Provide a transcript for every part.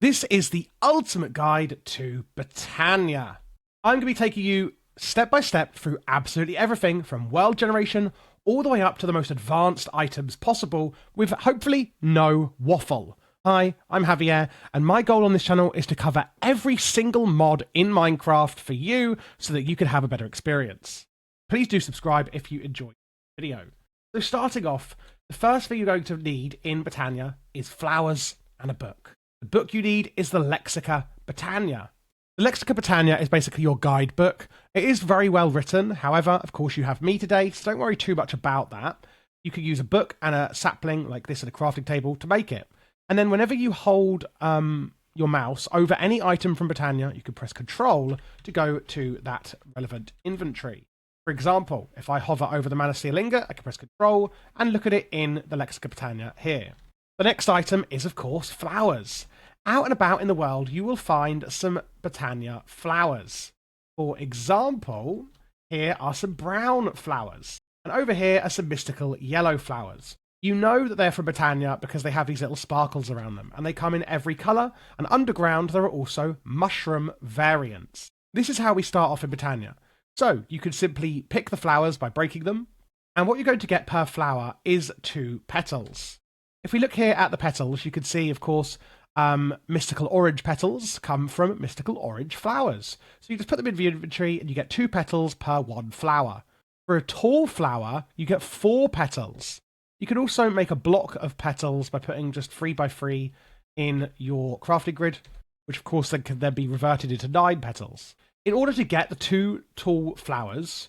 This is the ultimate guide to Botania. I'm going to be taking you step by step through absolutely everything from world generation all the way up to the most advanced items possible with hopefully no waffle. Hi, I'm Javier, and my goal on this channel is to cover every single mod in Minecraft for you so that you can have a better experience. Please do subscribe if you enjoyed the video. So starting off, the first thing you're going to need in Botania is flowers and a book. The book you need is the Lexica Botania. The Lexica Botania is basically your guidebook. It is very well written. However, of course, you have me today, so don't worry too much about that. You could use a book and a sapling like this at a crafting table to make it. And then whenever you hold your mouse over any item from Botania, you can press Control to go to that relevant inventory. For example, if I hover over the Manasteel ingot, I can press Control and look at it in the Lexica Botania here. The next item is, of course, flowers. Out and about in the world, you will find some Botania flowers. For example, here are some brown flowers. And over here are some mystical yellow flowers. You know that they're from Botania because they have these little sparkles around them. And they come in every colour. And underground, there are also mushroom variants. This is how we start off in Botania. So, you could simply pick the flowers by breaking them. And what you're going to get per flower is 2 petals. If we look here at the petals, you can see, of course, mystical orange petals come from mystical orange flowers. So you just put them in the inventory and you get 2 petals per 1 flower. For a tall flower, you get 4 petals. You can also make a block of petals by putting just 3 by 3 in your crafting grid, which of course then can then be reverted into 9 petals. In order to get the 2 tall flowers,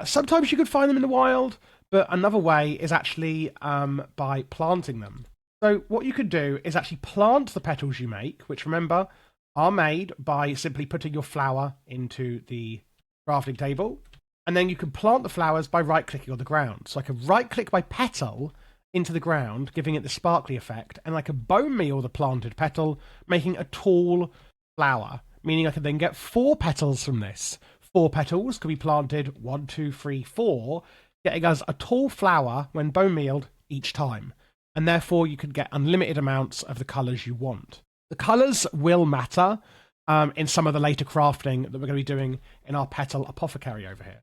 sometimes you could find them in the wild, but another way is actually by planting them. So what you could do is actually plant the petals you make, which remember are made by simply putting your flower into the crafting table. And then you can plant the flowers by right-clicking on the ground. So I can right-click my petal into the ground, giving it the sparkly effect, and I can bone meal the planted petal, making a tall flower, meaning I can then get 4 petals from this. 4 petals can be planted 1, 2, 3, 4, getting us a tall flower when bone mealed each time. And therefore you can get unlimited amounts of the colours you want. The colours will matter in some of the later crafting that we're going to be doing in our Petal Apothecary over here.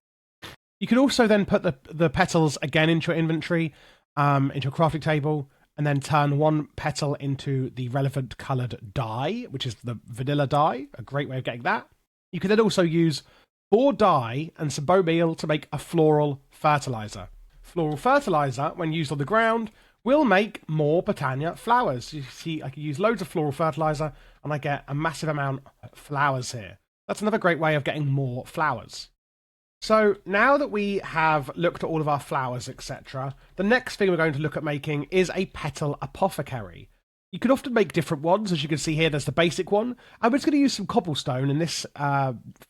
You can also then put the petals again into your inventory, into a crafting table, and then turn 1 petal into the relevant coloured dye, which is the vanilla dye, a great way of getting that. You can then also use 4 dye and some bone meal to make a floral fertilizer. Floral fertilizer, when used on the ground, will make more Botania flowers. You see, I can use loads of floral fertilizer and I get a massive amount of flowers here. That's another great way of getting more flowers. So now that we have looked at all of our flowers, etc., the next thing we're going to look at making is a Petal Apothecary. You can often make different ones. As you can see here, there's the basic one. And we're just going to use some cobblestone in this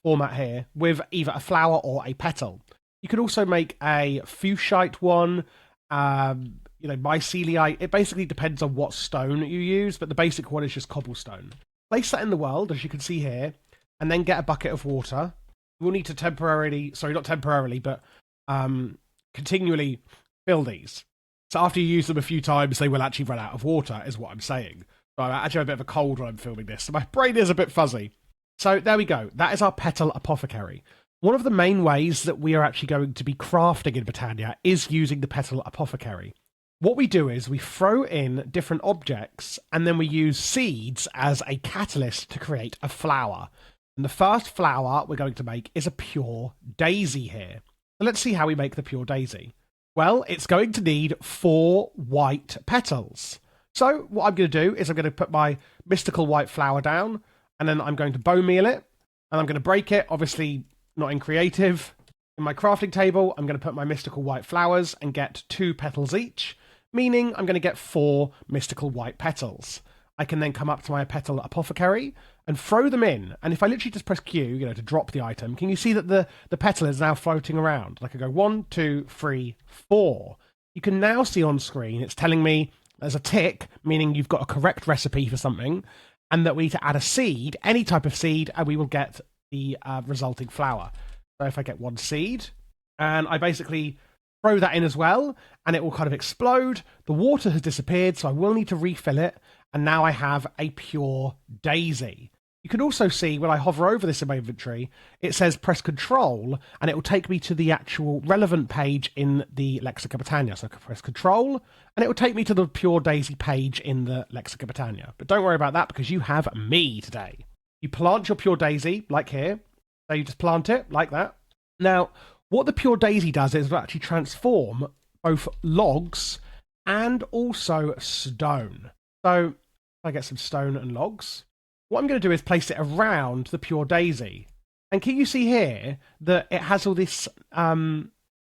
format here with either a flower or a petal. You can also make a fuchsite one, myceliite. It basically depends on what stone you use, but the basic one is just cobblestone. Place that in the world, as you can see here, and then get a bucket of water. You will need to continually fill these. So after you use them a few times, they will actually run out of water, is what I'm saying. So I actually have a bit of a cold when I'm filming this, so my brain is a bit fuzzy. So there we go. That is our Petal Apothecary. One of the main ways that we are actually going to be crafting in Botania is using the Petal Apothecary. What we do is we throw in different objects and then we use seeds as a catalyst to create a flower. And the first flower we're going to make is a pure daisy here. So let's see how we make the pure daisy. Well, it's going to need 4 white petals. So what I'm going to do is I'm going to put my mystical white flower down and then I'm going to bone meal it and I'm going to break it, obviously not in creative. In my crafting table, I'm going to put my mystical white flowers and get 2 petals each, meaning I'm going to get 4 mystical white petals. I can then come up to my Petal Apothecary and throw them in. And if I literally just press Q, to drop the item, can you see that the petal is now floating around? I can go 1, 2, 3, 4. You can now see on screen, it's telling me there's a tick, meaning you've got a correct recipe for something, and that we need to add a seed, any type of seed, and we will get the resulting flower. So if I get 1 seed, and I basically throw that in as well, and it will kind of explode. The water has disappeared, so I will need to refill it, and now I have a pure daisy. You can also see when I hover over this in my inventory, it says press Control, and it will take me to the actual relevant page in the Lexica Botania. So I can press Control, and it will take me to the Pure Daisy page in the Lexica Botania. But don't worry about that, because you have me today. You plant your Pure Daisy, like here. So you just plant it, like that. Now, what the Pure Daisy does is it will actually transform both logs and also stone. So, if I get some stone and logs, what I'm going to do is place it around the Pure Daisy. And can you see here that it has all this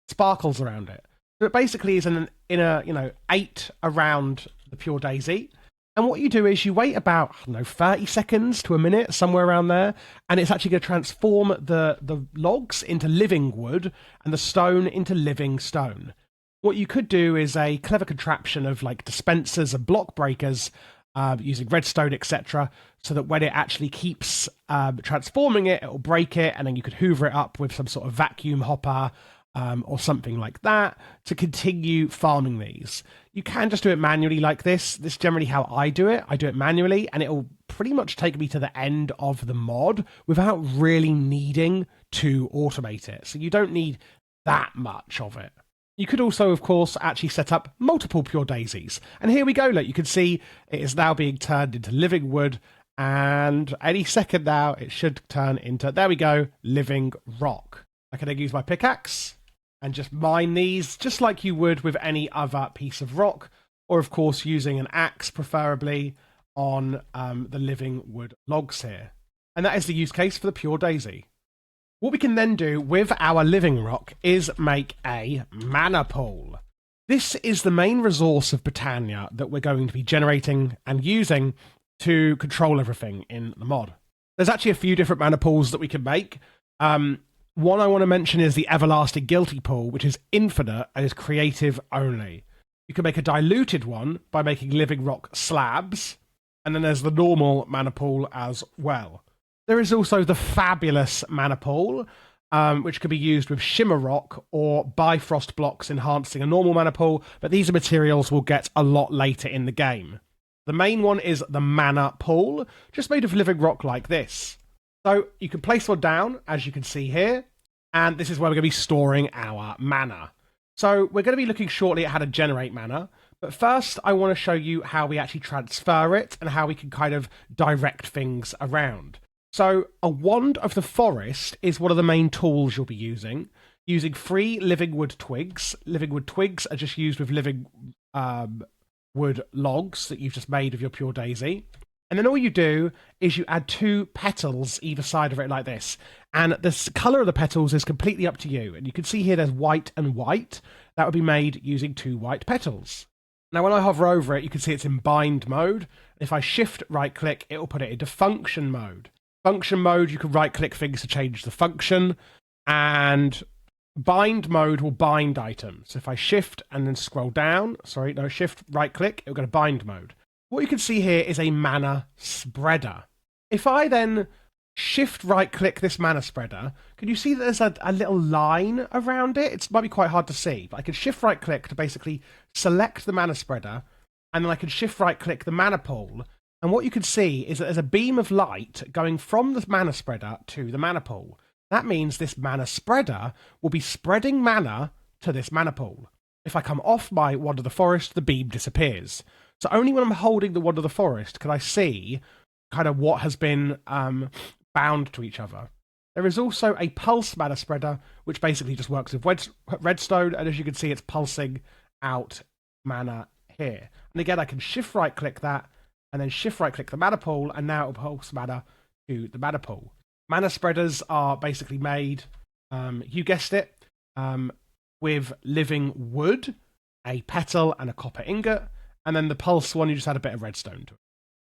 sparkles around it? So it basically is in a 8 around the Pure Daisy. And what you do is you wait about, 30 seconds to a minute, somewhere around there, and it's actually going to transform the logs into living wood and the stone into living stone. What you could do is a clever contraption of like dispensers and block breakers using redstone, etc., so that when it actually keeps transforming it, it will break it, and then you could hoover it up with some sort of vacuum hopper or something like that to continue farming these. You can just do it manually like this. This is generally how I do it. I do it manually, and it will pretty much take me to the end of the mod without really needing to automate it. So you don't need that much of it. You could also, of course, actually set up multiple Pure Daisies. And here we go. Look, you can see it is now being turned into living wood. And any second now, it should turn into, there we go, living rock. I can then use my pickaxe and just mine these just like you would with any other piece of rock. Or, of course, using an axe, preferably, on the living wood logs here. And that is the use case for the Pure Daisy. What we can then do with our living rock is make a mana pool. This is the main resource of Botania that we're going to be generating and using to control everything in the mod. There's actually a few different mana pools that we can make. One I want to mention is the Everlasting Guilty pool, which is infinite and is creative only. You can make a diluted one by making living rock slabs, and then there's the normal mana pool as well. There is also the fabulous mana pool, which could be used with shimmer rock or bifrost blocks enhancing a normal mana pool, but these are materials we'll get a lot later in the game. The main one is the mana pool, just made of living rock like this. So you can place one down, as you can see here, and this is where we're going to be storing our mana. So we're going to be looking shortly at how to generate mana, but first I want to show you how we actually transfer it and how we can kind of direct things around. So a Wand of the Forest is one of the main tools you'll be using 3 living wood twigs. Living wood twigs are just used with living wood logs that you've just made of your Pure Daisy. And then all you do is you add 2 petals either side of it like this. And the colour of the petals is completely up to you. And you can see here there's white and white. That would be made using 2 white petals. Now when I hover over it, you can see it's in bind mode. If I shift right click, it will put it into function mode. Function mode, you can right click things to change the function, and bind mode will bind items. So if I shift and then scroll down, shift right click, it'll go to bind mode. What you can see here is a mana spreader. If I then shift right click this mana spreader, can you see that there's a little line around it? It might be quite hard to see, but I can shift right click to basically select the mana spreader, and then I can shift right click the mana pool. And what you can see is that there's a beam of light going from the mana spreader to the mana pool. That means this mana spreader will be spreading mana to this mana pool. If I come off my Wand of the Forest, the beam disappears. So only when I'm holding the Wand of the Forest can I see kind of what has been bound to each other. There is also a pulse mana spreader, which basically just works with redstone, and as you can see, it's pulsing out mana here. And again, I can shift right click that, and then shift right click the mana pool, and now it'll pulse mana to the mana pool. Mana spreaders are basically made, you guessed it, with living wood, a petal, and a copper ingot, and then the pulse one, you just add a bit of redstone to it.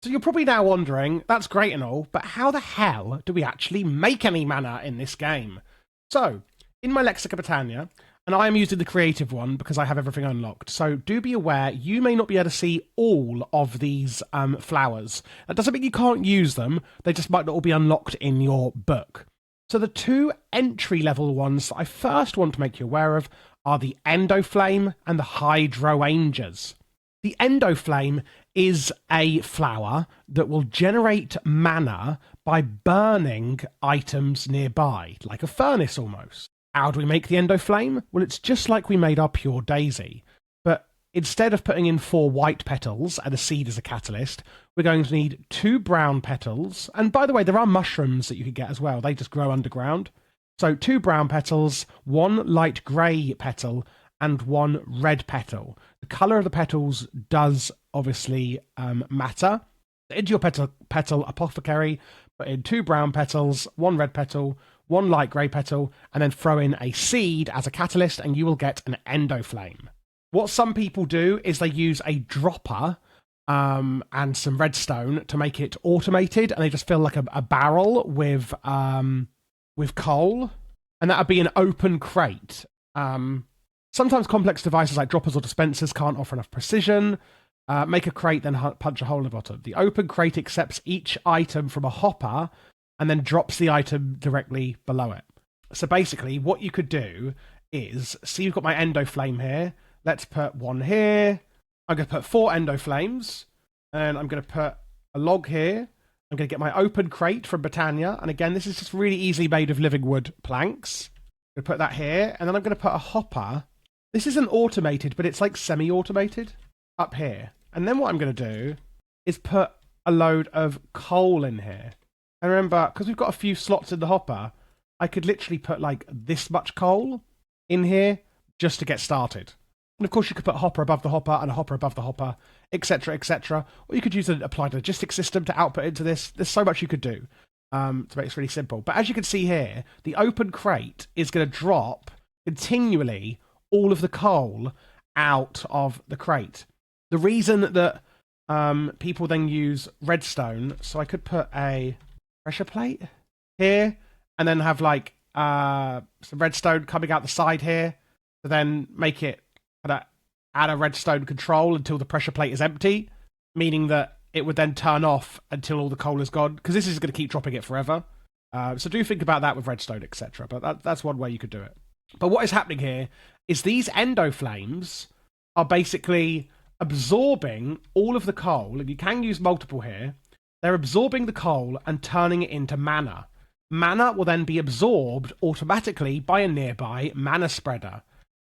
So you're probably now wondering, that's great and all, but how the hell do we actually make any mana in this game? So, in my Lexica Botania, and I am using the creative one because I have everything unlocked. So do be aware, you may not be able to see all of these flowers. That doesn't mean you can't use them. They just might not all be unlocked in your book. So the 2 entry-level ones that I first want to make you aware of are the Endoflame and the Hydroangers. The Endoflame is a flower that will generate mana by burning items nearby, like a furnace almost. How do we make the Endoflame? Well, it's just like we made our Pure Daisy, but instead of putting in 4 white petals and a seed as a catalyst, we're going to need 2 brown petals. And by the way, there are mushrooms that you can get as well. They just grow underground. So 2 brown petals, 1 light grey petal, and 1 red petal. The colour of the petals does obviously matter. Into your petal Apothecary, put in 2 brown petals, 1 red petal, 1 light grey petal, and then throw in a seed as a catalyst, and you will get an Endoflame. What some people do is they use a dropper and some redstone to make it automated, and they just fill like a barrel with coal, and that would be an open crate. Sometimes complex devices like droppers or dispensers can't offer enough precision. Make a crate, then punch a hole in the bottom. The open crate accepts each item from a hopper and then drops the item directly below it. So basically, what you could do is, see, you've got my Endoflame here. Let's put 1 here. I'm going to put 4 Endoflames, and I'm going to put a log here. I'm going to get my open crate from Botania, and again, this is just really easily made of living wood planks. I'm going to put that here, and then I'm going to put a hopper. This isn't automated, but it's like semi-automated up here. And then what I'm going to do is put a load of coal in here. And remember, because we've got a few slots in the hopper, I could literally put like this much coal in here just to get started. And of course, you could put a hopper above the hopper and a hopper above the hopper, etc., etc. Or you could use an applied logistics system to output into this. There's so much you could do to make this really simple. But as you can see here, the open crate is going to drop continually all of the coal out of the crate. The reason that people then use redstone, so I could put a pressure plate here and then have like some redstone coming out the side here to then make it add a redstone control until the pressure plate is empty, meaning that it would then turn off until all the coal is gone, because this is going to keep dropping it forever. So do think about that with redstone, etc. But that's one way you could do it. But what is happening here is these Endoflames are basically absorbing all of the coal, and you can use multiple here. They're absorbing the coal and turning it into mana. Mana will then be absorbed automatically by a nearby mana spreader.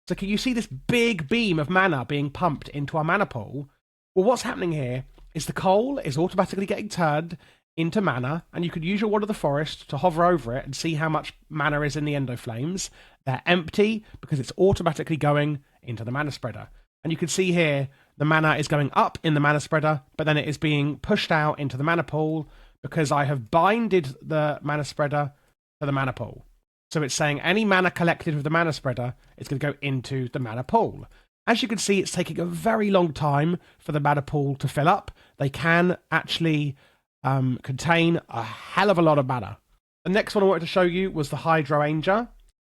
So can you see this big beam of mana being pumped into our mana pool? Well, what's happening here is the coal is automatically getting turned into mana, and you could use your Wand of the Forest to hover over it and see how much mana is in the Endoflames. They're empty because it's automatically going into the mana spreader. And you can see here the mana is going up in the mana spreader, but then it is being pushed out into the mana pool because I have binded the mana spreader to the mana pool. So it's saying any mana collected with the mana spreader is going to go into the mana pool. As you can see, it's taking a very long time for the mana pool to fill up. They can actually contain a hell of a lot of mana. The next one I wanted to show you was the Hydroanger.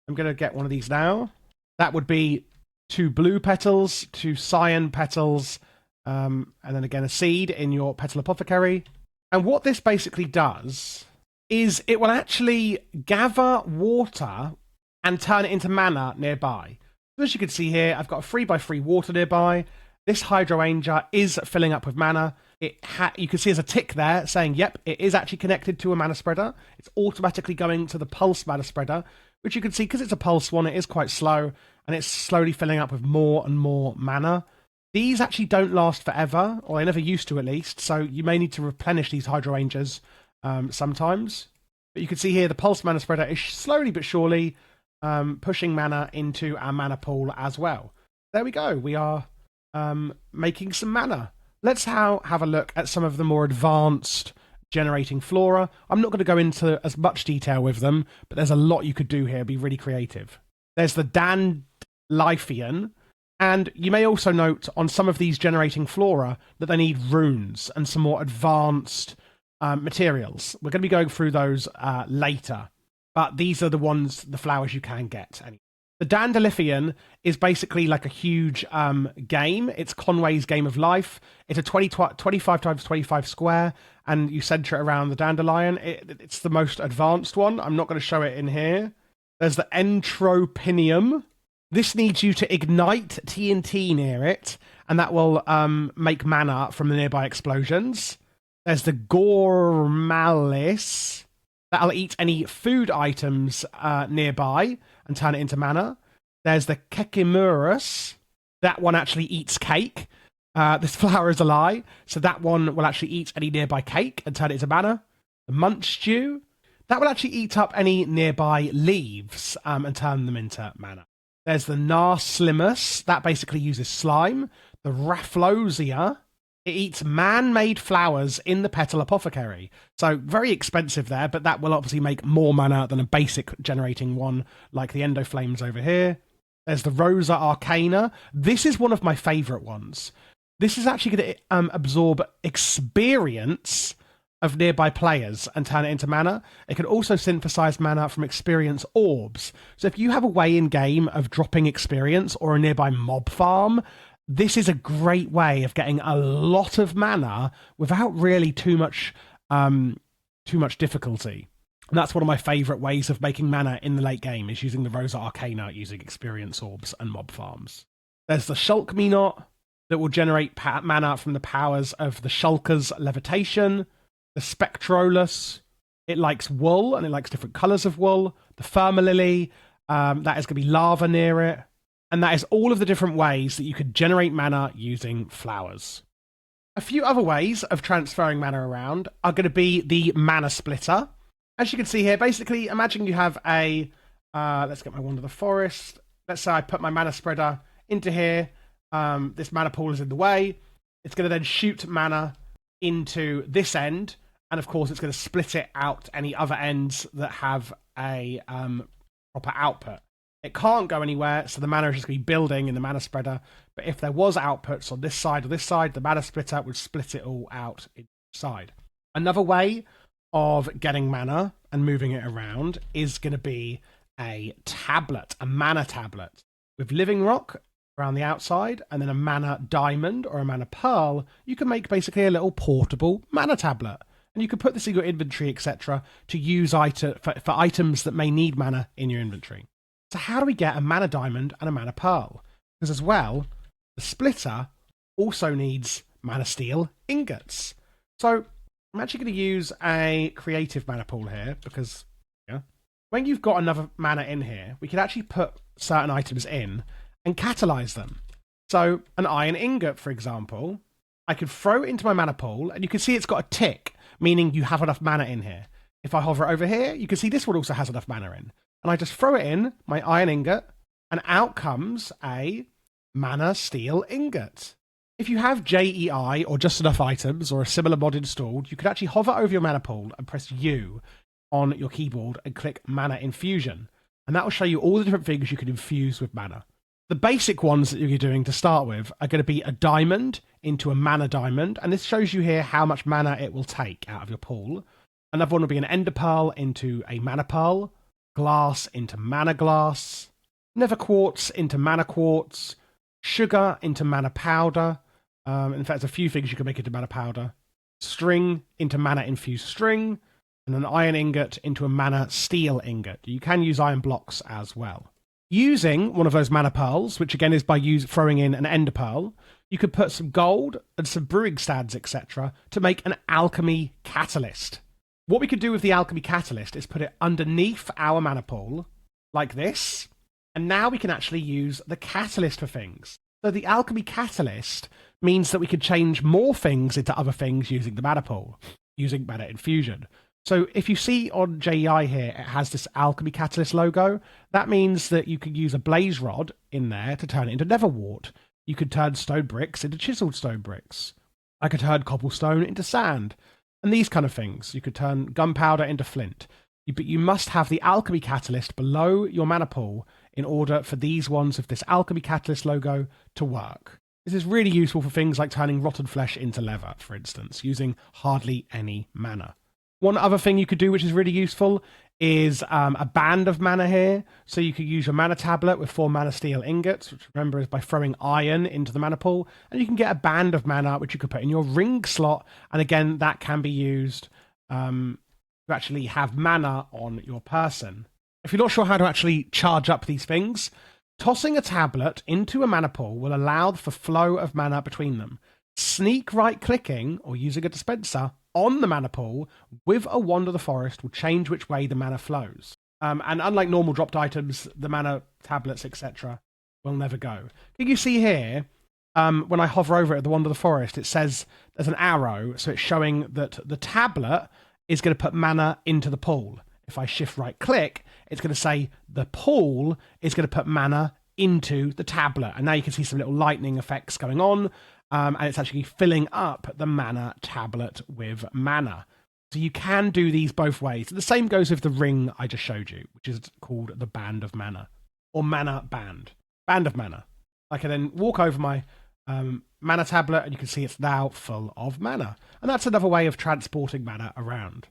I'm going to get one of these now. That would be 2 blue petals, 2 cyan petals, and then again a seed in your Petal Apothecary. And what this basically does is it will actually gather water and turn it into mana nearby. So as you can see here, I've got a 3x3 water nearby. This Hydroanger is filling up with mana. You can see there's a tick there saying, yep, it is actually connected to a mana spreader. It's automatically going to the pulse mana spreader, which you can see, because it's a pulse one, it is quite slow, and it's slowly filling up with more and more mana. These actually don't last forever, or they never used to at least, so you may need to replenish these Hydroangers sometimes. But you can see here the pulse mana spreader is slowly but surely pushing mana into our mana pool as well. There we go, we are making some mana. Let's have a look at some of the more advanced generating flora. I'm not going to go into as much detail with them, but there's a lot you could do here, be really creative. There's the Dandelion, and you may also note on some of these generating flora that they need runes and some more advanced materials. We're going to be going through those later, but these are the flowers you can get. The Dandelion is basically like a huge game. It's Conway's Game of Life. It's a 25 times 25 square, and you center it around the dandelion. It's the most advanced one. I'm not going to show it in here. There's the Entropinium, This needs you to ignite TNT near it, and that will make mana from the nearby explosions. There's the Gormalis. That'll eat any food items nearby and turn it into mana. There's the Kekimurus. That one actually eats cake. This flower is a lie, so that one will actually eat any nearby cake and turn it into mana. The Munchdew. That will actually eat up any nearby leaves and turn them into mana. There's the Narslimus. That basically uses slime. The Rafflesia. It eats man-made flowers in the Petal Apothecary. So very expensive there, but that will obviously make more mana than a basic generating one like the Endoflames over here. There's the Rosa Arcana. This is one of my favourite ones. This is actually going to absorb experience of nearby players and turn it into mana. It can also synthesize mana from experience orbs. So if you have a way in-game of dropping experience or a nearby mob farm, this is a great way of getting a lot of mana without really too much difficulty. And that's one of my favourite ways of making mana in the late game, is using the Rosa Arcana using experience orbs and mob farms. There's the Shulk-Me-Not that will generate mana from the powers of the Shulker's Levitation. The Spectrolus, it likes wool and it likes different colours of wool. The Firmalily, that is going to be lava near it. And that is all of the different ways that you could generate mana using flowers. A few other ways of transferring mana around are going to be the Mana Splitter. As you can see here, basically, imagine you have a... let's get my Wand of the Forest. Let's say I put my Mana Spreader into here. This mana pool is in the way. It's going to then shoot mana into this end. And of course, it's going to split it out to any other ends that have a proper output. It can't go anywhere, so the mana is just going to be building in the Mana Spreader. But if there was outputs on this side or this side, the Mana Splitter would split it all out inside. Another way of getting mana and moving it around is going to be a tablet, a mana tablet, with Living Rock around the outside, and then a Mana Diamond or a Mana Pearl. You can make basically a little portable mana tablet. And you can put this in your inventory, etc., to use for items that may need mana in your inventory. So how do we get a Mana Diamond and a Mana Pearl? Because as well, the Splitter also needs Manasteel ingots. So I'm actually going to use a creative mana pool here, because when you've got enough mana in here, we can actually put certain items in and catalyze them. So an iron ingot, for example, I could throw it into my mana pool, and you can see it's got a tick, meaning you have enough mana in here. If I hover over here, you can see this one also has enough mana in. And I just throw it in, my iron ingot, and out comes a Manasteel ingot. If you have JEI or just enough items or a similar mod installed, you could actually hover over your mana pool and press U on your keyboard and click Mana Infusion. And that will show you all the different things you can infuse with mana. The basic ones that you're doing to start with are going to be a diamond into a Mana Diamond, and this shows you here how much mana it will take out of your pool. Another one will be an Ender Pearl into a Mana Pearl, glass into Mana Glass, Nether Quartz into Mana Quartz, sugar into Mana Powder. In fact, there's a few things you can make into Mana Powder. String into Mana Infused String, and an iron ingot into a Manasteel ingot. You can use iron blocks as well. Using one of those Mana Pearls, which again is by throwing in an Ender Pearl, you could put some gold and some brewing stands, etc., to make an alchemy catalyst. What we could do with the alchemy catalyst is put it underneath our mana pool, like this, and now we can actually use the catalyst for things. So the alchemy catalyst means that we can change more things into other things using the mana pool, using mana infusion. So if you see on JEI here, it has this alchemy catalyst logo. That means that you can use a blaze rod in there to turn it into netherwort. You could turn stone bricks into chiseled stone bricks. I could turn cobblestone into sand. And these kind of things. You could turn gunpowder into flint. But you must have the alchemy catalyst below your mana pool in order for these ones with this alchemy catalyst logo to work. This is really useful for things like turning rotten flesh into leather, for instance, using hardly any mana. One other thing you could do, which is really useful, is a band of mana here. So you could use your mana tablet with 4 Manasteel ingots, which remember is by throwing iron into the mana pool. And you can get a band of mana, which you could put in your ring slot. And again, that can be used to actually have mana on your person. If you're not sure how to actually charge up these things, Tossing a tablet into a mana pool will allow for flow of mana between them. Sneak right-clicking, or using a dispenser, on the mana pool with a Wand of the Forest will change which way the mana flows. And unlike normal dropped items, the mana tablets, etc., will never go. Can you see here, when I hover over it, the Wand of the Forest, it says there's an arrow, so it's showing that the tablet is going to put mana into the pool. If I shift right-click, it's going to say the pool is going to put mana into the tablet. And now you can see some little lightning effects going on, and it's actually filling up the mana tablet with mana. So you can do these both ways. The same goes with the ring I just showed you, which is called the Band of Mana, or Mana Band. Band of Mana. I can then walk over my mana tablet, and you can see it's now full of mana. And that's another way of transporting mana around.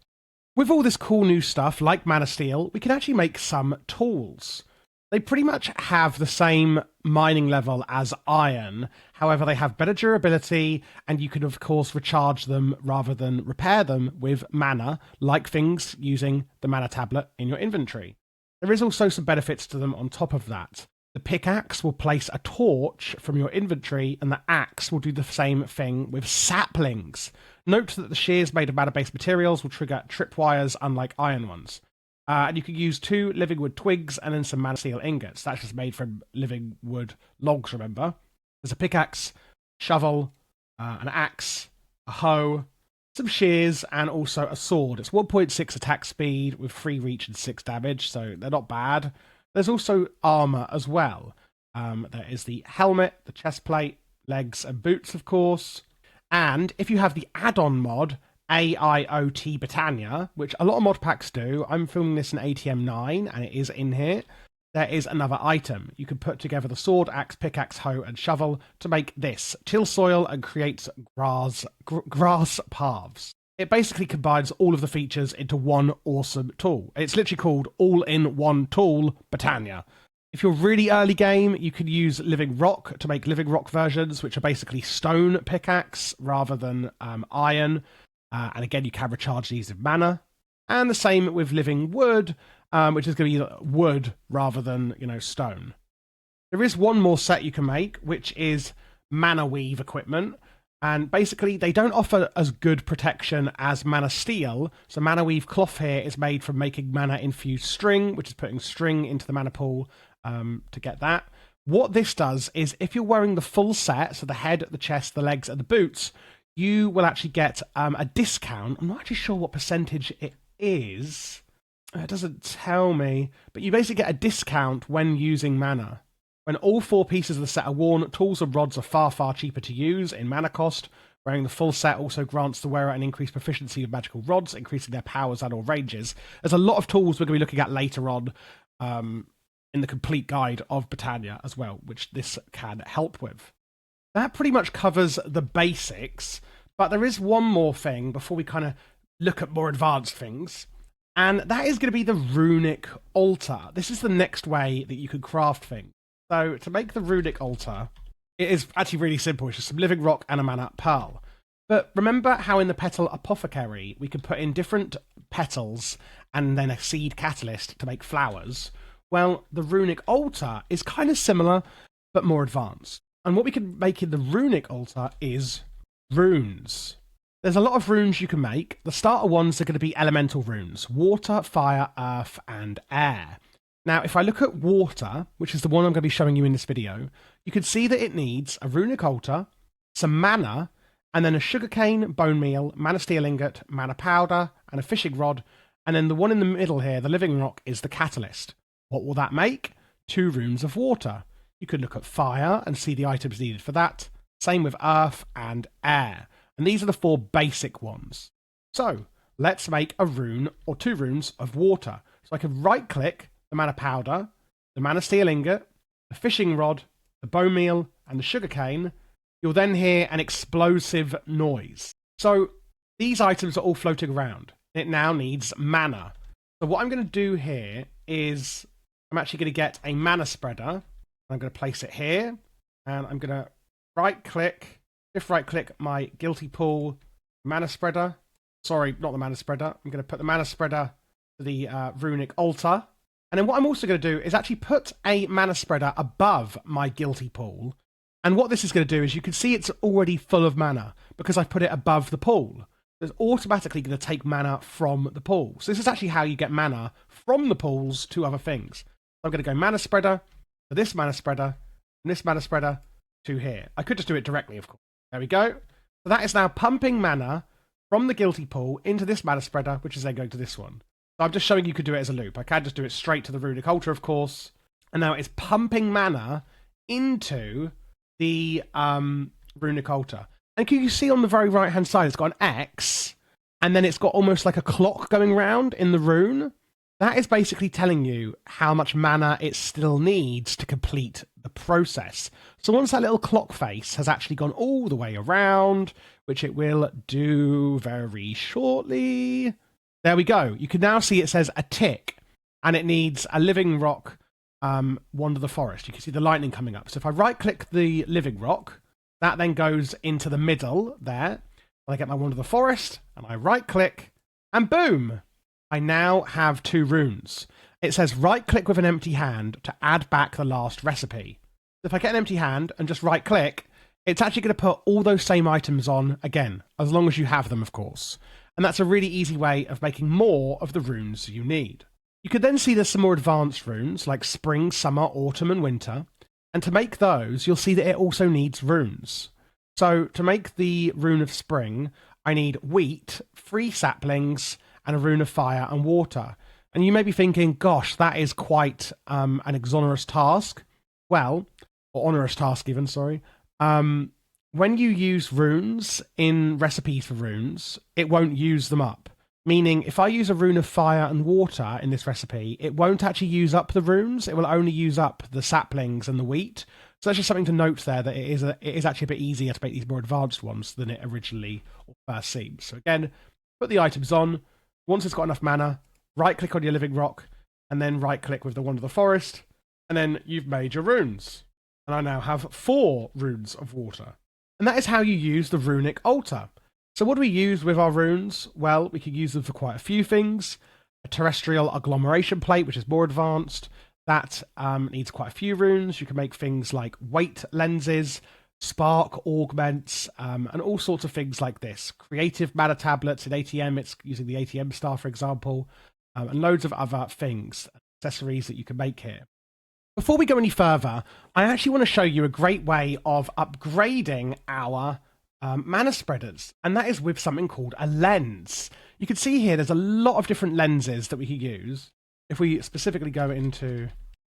With all this cool new stuff, like Manasteel, we can actually make some tools. They pretty much have the same mining level as iron, however they have better durability, and you can of course recharge them rather than repair them with mana, like things using the mana tablet in your inventory. There is also some benefits to them on top of that. The pickaxe will place a torch from your inventory, and the axe will do the same thing with saplings. Note that the shears made of mana-based materials will trigger tripwires, unlike iron ones. And you can use 2 living wood twigs and then some Manasteel ingots. That's just made from living wood logs, remember? There's a pickaxe, shovel, an axe, a hoe, some shears, and also a sword. It's 1.6 attack speed with 3 reach and 6 damage, so they're not bad. There's also armour as well. There is the helmet, the chest plate, legs and boots, of course. And if you have the add-on mod, AIOT Botania, which a lot of mod packs do, I'm filming this in ATM 9, and it is in here, there is another item. You can put together the sword, axe, pickaxe, hoe, and shovel to make this. Till soil and creates grass paths. It basically combines all of the features into one awesome tool. It's literally called All-in-One Tool Botania. If you're really early game, you can use living rock to make living rock versions, which are basically stone pickaxe rather than iron. And again, you can recharge these with mana. And the same with living wood, which is going to be wood rather than, stone. There is one more set you can make, which is mana weave equipment. And basically, they don't offer as good protection as Manasteel. So mana weave cloth here is made from making mana infused string, which is putting string into the mana pool to get that. What this does is if you're wearing the full set, so the head, the chest, the legs, and the boots, you will actually get a discount. I'm not actually sure what percentage it is. It doesn't tell me. But you basically get a discount when using mana. When all 4 pieces of the set are worn, tools and rods are far, far cheaper to use in mana cost. Wearing the full set also grants the wearer an increased proficiency of magical rods, increasing their powers and or ranges. There's a lot of tools we're going to be looking at later on in the complete guide of Botania as well, which this can help with. That pretty much covers the basics, but there is one more thing before we kind of look at more advanced things, and that is going to be the Runic altar. This is the next way that you can craft things. So to make the Runic altar, it is actually really simple. It's just some living rock and a mana pearl. But remember how in the Petal Apothecary, we could put in different petals and then a seed catalyst to make flowers? Well, the Runic altar is kind of similar, but more advanced. And what we can make in the Runic altar is runes. There's a lot of runes you can make. The starter ones are going to be elemental runes: water, fire, earth, and air. Now, if I look at water, which is the one I'm going to be showing you in this video, you can see that it needs a Runic altar, some mana, and then a sugarcane, bone meal, Manasteel ingot, mana powder, and a fishing rod. And then the one in the middle here, the living rock, is the catalyst. What will that make? 2 runes of water. You could look at fire and see the items needed for that. Same with earth and air. And these are the 4 basic ones. So let's make a rune or 2 runes of water. So I can right click the mana powder, the Manasteel ingot, the fishing rod, the bone meal, and the sugarcane. You'll then hear an explosive noise. So these items are all floating around. It now needs mana. So what I'm going to do here is I'm actually going to get a mana spreader. I'm going to place it here, and I'm going to right-click my Guilty Pool mana spreader. Sorry, not the mana spreader. I'm going to put the mana spreader to the Runic altar. And then what I'm also going to do is actually put a mana spreader above my guilty pool. And what this is going to do is you can see it's already full of mana because I've put it above the pool. It's automatically going to take mana from the pool. So this is actually how you get mana from the pools to other things. So I'm going to go mana spreader to this mana spreader and this mana spreader to here. I could just do it directly, of course. There we go. So that is now pumping mana from the guilty pool into this mana spreader, which is then going to this one. So I'm just showing you could do it as a loop. I can just do it straight to the Runic Altar, of course. And now it's pumping mana into the Runic Altar. And can you see on the very right-hand side, it's got an X, and then it's got almost like a clock going round in the rune. That is basically telling you how much mana it still needs to complete the process. So once that little clock face has actually gone all the way around, which it will do very shortly, there we go. You can now see it says a tick, and it needs a living rock, Wand of the Forest. You can see the lightning coming up. So if I right-click the living rock, that then goes into the middle there. I get my Wand of the Forest, and I right-click, and boom! I now have 2 runes. It says right-click with an empty hand to add back the last recipe. If I get an empty hand and just right-click, it's actually going to put all those same items on again, as long as you have them, of course. And that's a really easy way of making more of the runes you need. You could then see there's some more advanced runes, like Spring, Summer, Autumn, and Winter. And to make those, you'll see that it also needs runes. So to make the Rune of Spring, I need wheat, 3 saplings, and a Rune of Fire and Water. And you may be thinking, gosh, that is quite an exonerous task. Well, or onerous task even, sorry. When you use runes in recipes for runes, it won't use them up. Meaning, if I use a Rune of Fire and Water in this recipe, it won't actually use up the runes. It will only use up the saplings and the wheat. So that's just something to note there, that it is actually a bit easier to make these more advanced ones than it originally or first seems. So again, put the items on. Once it's got enough mana, right-click on your living rock, and then right-click with the Wand of the Forest, and then you've made your runes. And I now have 4 runes of water. And that is how you use the Runic Altar. So what do we use with our runes? Well, we could use them for quite a few things. A Terrasteel agglomeration plate, which is more advanced. That needs quite a few runes. You can make things like weight lenses, spark augments, and all sorts of things like this. Creative mana tablets in ATM, it's using the ATM star, for example, and loads of other things, accessories that you can make here. Before we go any further, I actually want to show you a great way of upgrading our mana spreaders, and that is with something called a lens. You can see here there's a lot of different lenses that we can use. If we specifically go into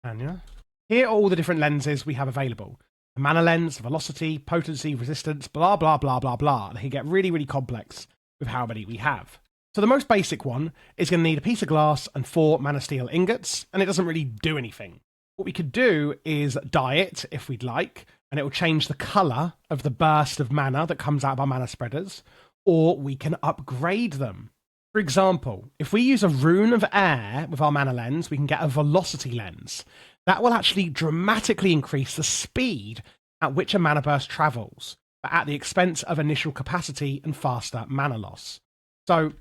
Anya, here are all the different lenses we have available. A mana lens, velocity, potency, resistance, blah, blah, blah, blah, blah. They can get really, really complex with how many we have. So the most basic one is going to need a piece of glass and 4 Manasteel ingots, and it doesn't really do anything. What we could do is dye it, if we'd like, and it will change the colour of the burst of mana that comes out of our mana spreaders, or we can upgrade them. For example, if we use a Rune of Air with our mana lens, we can get a velocity lens. That will actually dramatically increase the speed at which a mana burst travels, but at the expense of initial capacity and faster mana loss. So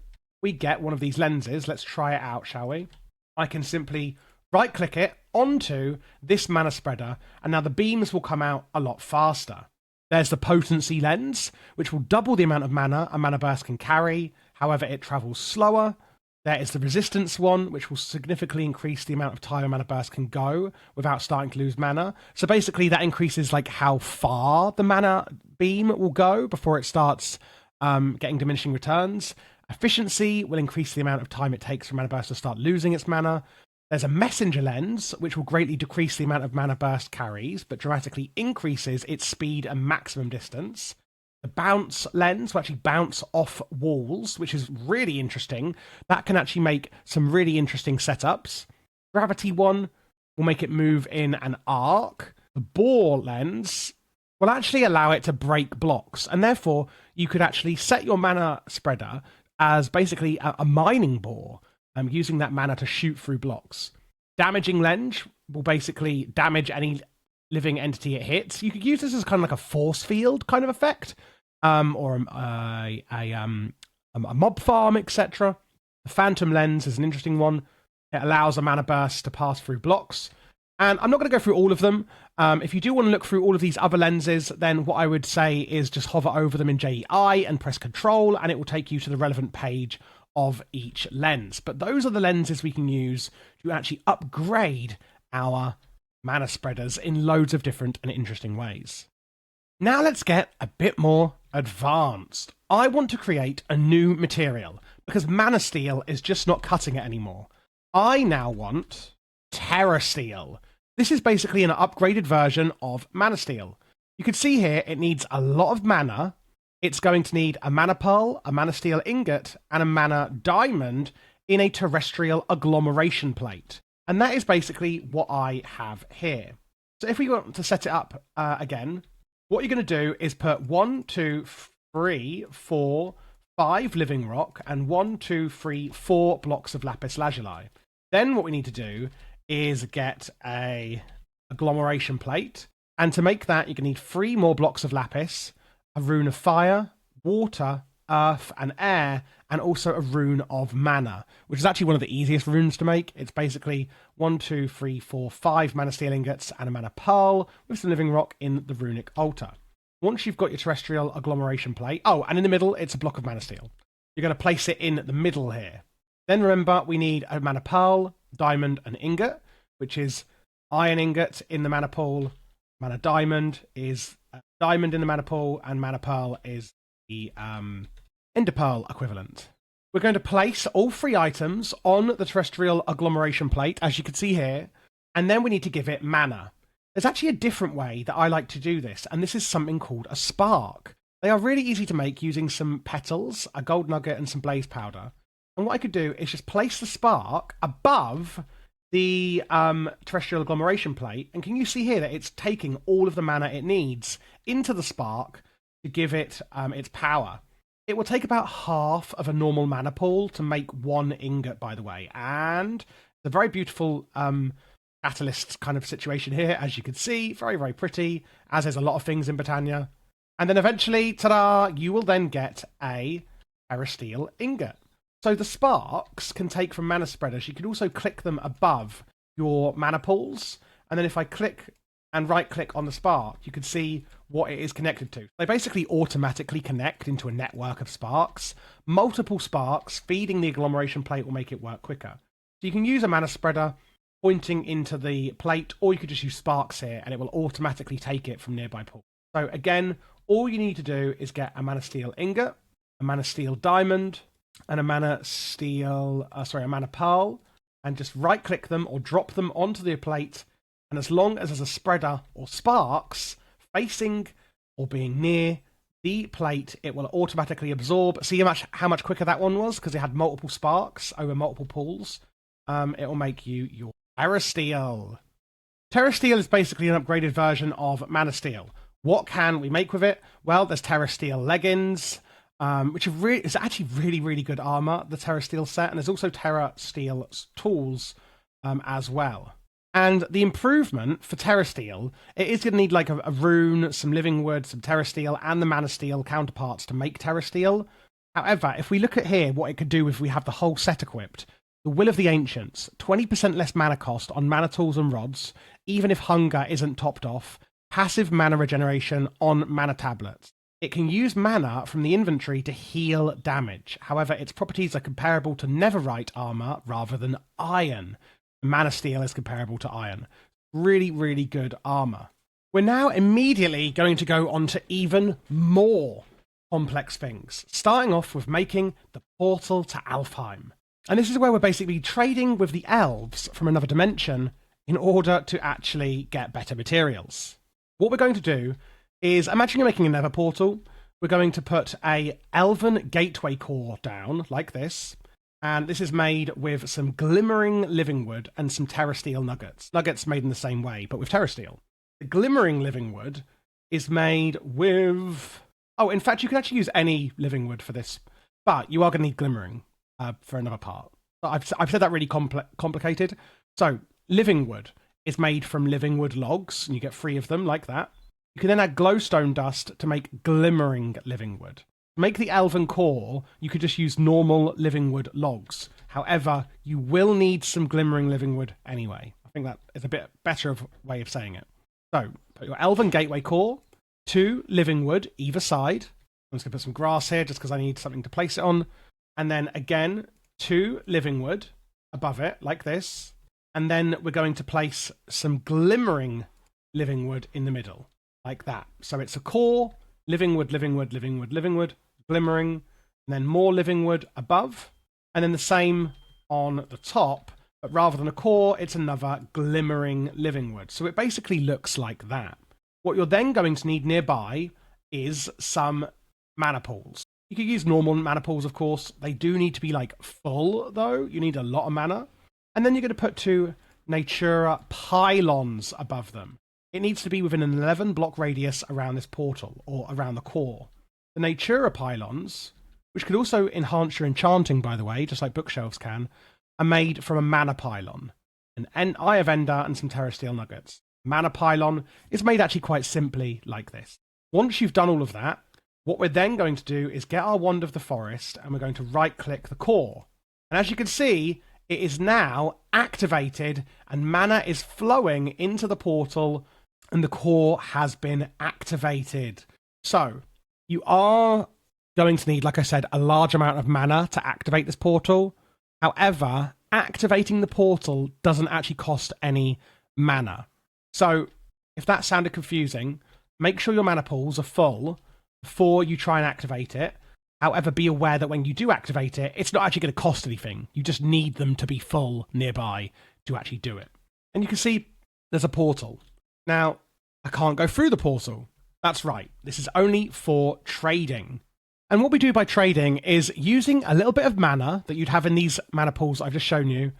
we get one of these lenses. Let's try it out, shall we? I can simply right-click it onto this mana spreader, and now the beams will come out a lot faster. There's the potency lens, which will double the amount of mana a mana burst can carry. However, it travels slower. There is the resistance one, which will significantly increase the amount of time a mana burst can go without starting to lose mana. So basically, that increases like how far the mana beam will go before it starts getting diminishing returns. Efficiency will increase the amount of time it takes for mana burst to start losing its mana. There's a messenger lens, which will greatly decrease the amount of mana burst carries, but dramatically increases its speed and maximum distance. The bounce lens will actually bounce off walls, which is really interesting. That can actually make some really interesting setups. Gravity one will make it move in an arc. The bore lens will actually allow it to break blocks, and therefore you could actually set your mana spreader as basically a mining bore, using that mana to shoot through blocks. Damaging lens will basically damage any living entity it hits. You could use this as kind of like a force field kind of effect, or a mob farm, etc. The phantom lens is an interesting one. It allows a mana burst to pass through blocks. And I'm not going to go through all of them. If you do want to look through all of these other lenses, then what I would say is just hover over them in JEI and press Control, and it will take you to the relevant page of each lens. But those are the lenses we can use to actually upgrade our mana spreaders in loads of different and interesting ways. Now let's get a bit more advanced. I want to create a new material because Manasteel is just not cutting it anymore. I now want Terrasteel. This is basically an upgraded version of Manasteel. You can see here it needs a lot of mana. It's going to need a mana pearl, a Manasteel ingot, and a mana diamond in a terrestrial agglomeration plate. And that is basically what I have here. So if we want to set it up again, what you're going to do is put 1, 2, 3, 4, 5 living rock and 1, 2, 3, 4 blocks of lapis lazuli. Then what we need to do is get a agglomeration plate. And to make that, you're going to need 3 more blocks of lapis, a rune of fire, water, earth, and air, and also a rune of mana, which is actually one of the easiest runes to make. It's basically 1, 2, 3, 4, 5 Manasteel ingots and a mana pearl with some living rock in the runic altar. Once you've got your terrestrial agglomeration plate, oh, and in the middle, it's a block of Manasteel. You're going to place it in the middle here. Then remember, we need a mana pearl, diamond, and ingot, which is iron ingot in the mana pool. Mana diamond is diamond in the mana pool, and mana pearl is the ender pearl equivalent. We're going to place all 3 items on the terrestrial agglomeration plate, as you can see here, and then we need to give it mana. There's actually a different way that I like to do this, and this is something called a spark. They are really easy to make using some petals, a gold nugget, and some blaze powder. And what I could do is just place the spark above the terrestrial agglomeration plate, and can you see here that it's taking all of the mana it needs into the spark to give it its power. It will take about half of a normal mana pool to make 1 ingot, by the way, and the very beautiful catalyst kind of situation here, as you can see, very, very pretty, as is a lot of things in Botania. And then eventually, ta-da, you will then get a Terrasteel ingot. So the sparks can take from mana spreaders. You can also click them above your mana pools. And then if I click and right-click on the spark, you can see what it is connected to. They basically automatically connect into a network of sparks. Multiple sparks feeding the agglomeration plate will make it work quicker. So you can use a mana spreader pointing into the plate, or you could just use sparks here, and it will automatically take it from nearby pools. So again, all you need to do is get a Manasteel ingot, a Manasteel diamond, and a mana pearl, and just right-click them or drop them onto the plate. And as long as there's a spreader or sparks facing or being near the plate, it will automatically absorb. See how much quicker that one was because it had multiple sparks over multiple pools. It will make you your Terrasteel. Terrasteel is basically an upgraded version of Manasteel. What can we make with it? Well, there's Terrasteel leggings, which is actually really, really good armor, the Terrasteel set, and there's also Terrasteel tools as well. And the improvement for Terrasteel, it is going to need like a rune, some living wood, some Terrasteel, and the Manasteel counterparts to make Terrasteel. However, if we look at here what it could do if we have the whole set equipped, the Will of the Ancients, 20% less mana cost on mana tools and rods, even if hunger isn't topped off, passive mana regeneration on mana tablets. It can use mana from the inventory to heal damage. However, its properties are comparable to Netherite armor rather than iron. Manasteel is comparable to iron. Really, really good armor. We're now immediately going to go on to even more complex things, starting off with making the portal to Alfheim. And this is where we're basically trading with the elves from another dimension in order to actually get better materials. What we're going to do is, imagine you're making a nether portal. We're going to put a elven gateway core down, like this. And this is made with some glimmering living wood and some Terrasteel nuggets. Nuggets made in the same way, but with Terrasteel. The glimmering living wood is made with... Oh, in fact, you can actually use any living wood for this, but you are going to need glimmering for another part. But I've said that really complicated. So, living wood is made from living wood logs, and you get 3 of them, like that. You can then add glowstone dust to make glimmering living wood. To make the elven core, you could just use normal living wood logs. However, you will need some glimmering living wood anyway. I think that is a bit better way of saying it. So, put your Elven Gateway core, 2 living wood either side. I'm just going to put some grass here just because I need something to place it on. And then again, 2 living wood above it, like this. And then we're going to place some glimmering living wood in the middle, like that. So it's a core, living wood, living wood, living wood, living wood, glimmering, and then more living wood above. And then the same on the top, but rather than a core, it's another glimmering living wood. So it basically looks like that. What you're then going to need nearby is some mana pools. You could use normal mana pools, of course. They do need to be like full, though. You need a lot of mana. And then you're going to put 2 Natura pylons above them. It needs to be within an 11 block radius around this portal, or around the core. The Natura pylons, which could also enhance your enchanting, by the way, just like bookshelves can, are made from a mana pylon, an Eye of Ender, and some Terrasteel nuggets. Mana pylon is made actually quite simply like this. Once you've done all of that, what we're then going to do is get our Wand of the Forest, and we're going to right-click the core. And as you can see, it is now activated, and mana is flowing into the portal, and the core has been activated. So, you are going to need, like I said, a large amount of mana to activate this portal. However, activating the portal doesn't actually cost any mana. So, if that sounded confusing, make sure your mana pools are full before you try and activate it. However, be aware that when you do activate it, it's not actually going to cost anything. You just need them to be full nearby to actually do it. And you can see there's a portal. Now, I can't go through the portal. That's right. This is only for trading. And what we do by trading is using a little bit of mana that you'd have in these mana pools I've just shown you.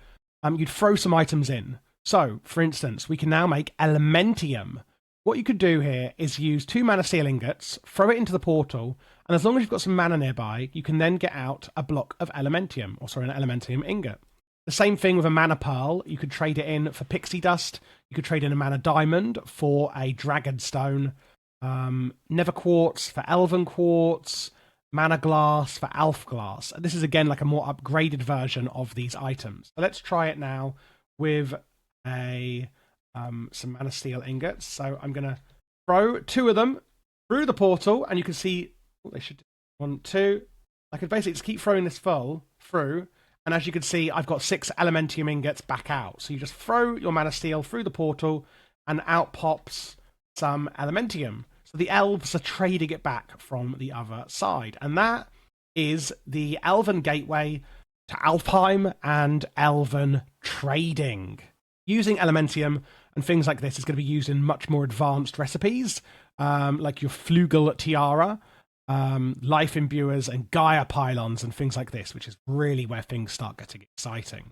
You'd throw some items in. So, for instance, we can now make Elementium. What you could do here is use 2 Manasteel ingots, throw it into the portal, and as long as you've got some mana nearby, you can then get out a block of Elementium, or sorry, an Elementium ingot. The same thing with a mana pearl. You could trade it in for pixie dust. You could trade in a mana diamond for a dragon stone. Nether quartz for elven quartz. Mana glass for elf glass. This is again like a more upgraded version of these items. So let's try it now with some Manasteel ingots. So I'm going to throw 2 of them through the portal, and you can see they should do 1, 2. I could basically just keep throwing this full through, and as you can see, I've got 6 Elementium ingots back out. So you just throw your Manasteel through the portal, and out pops some Elementium. So the elves are trading it back from the other side, and that is the Elven Gateway to Alfheim and Elven Trading. Using Elementium and things like this is going to be used in much more advanced recipes, like your Flugel Tiara, Life Imbuers, and Gaia Pylons, and things like this, which is really where things start getting exciting.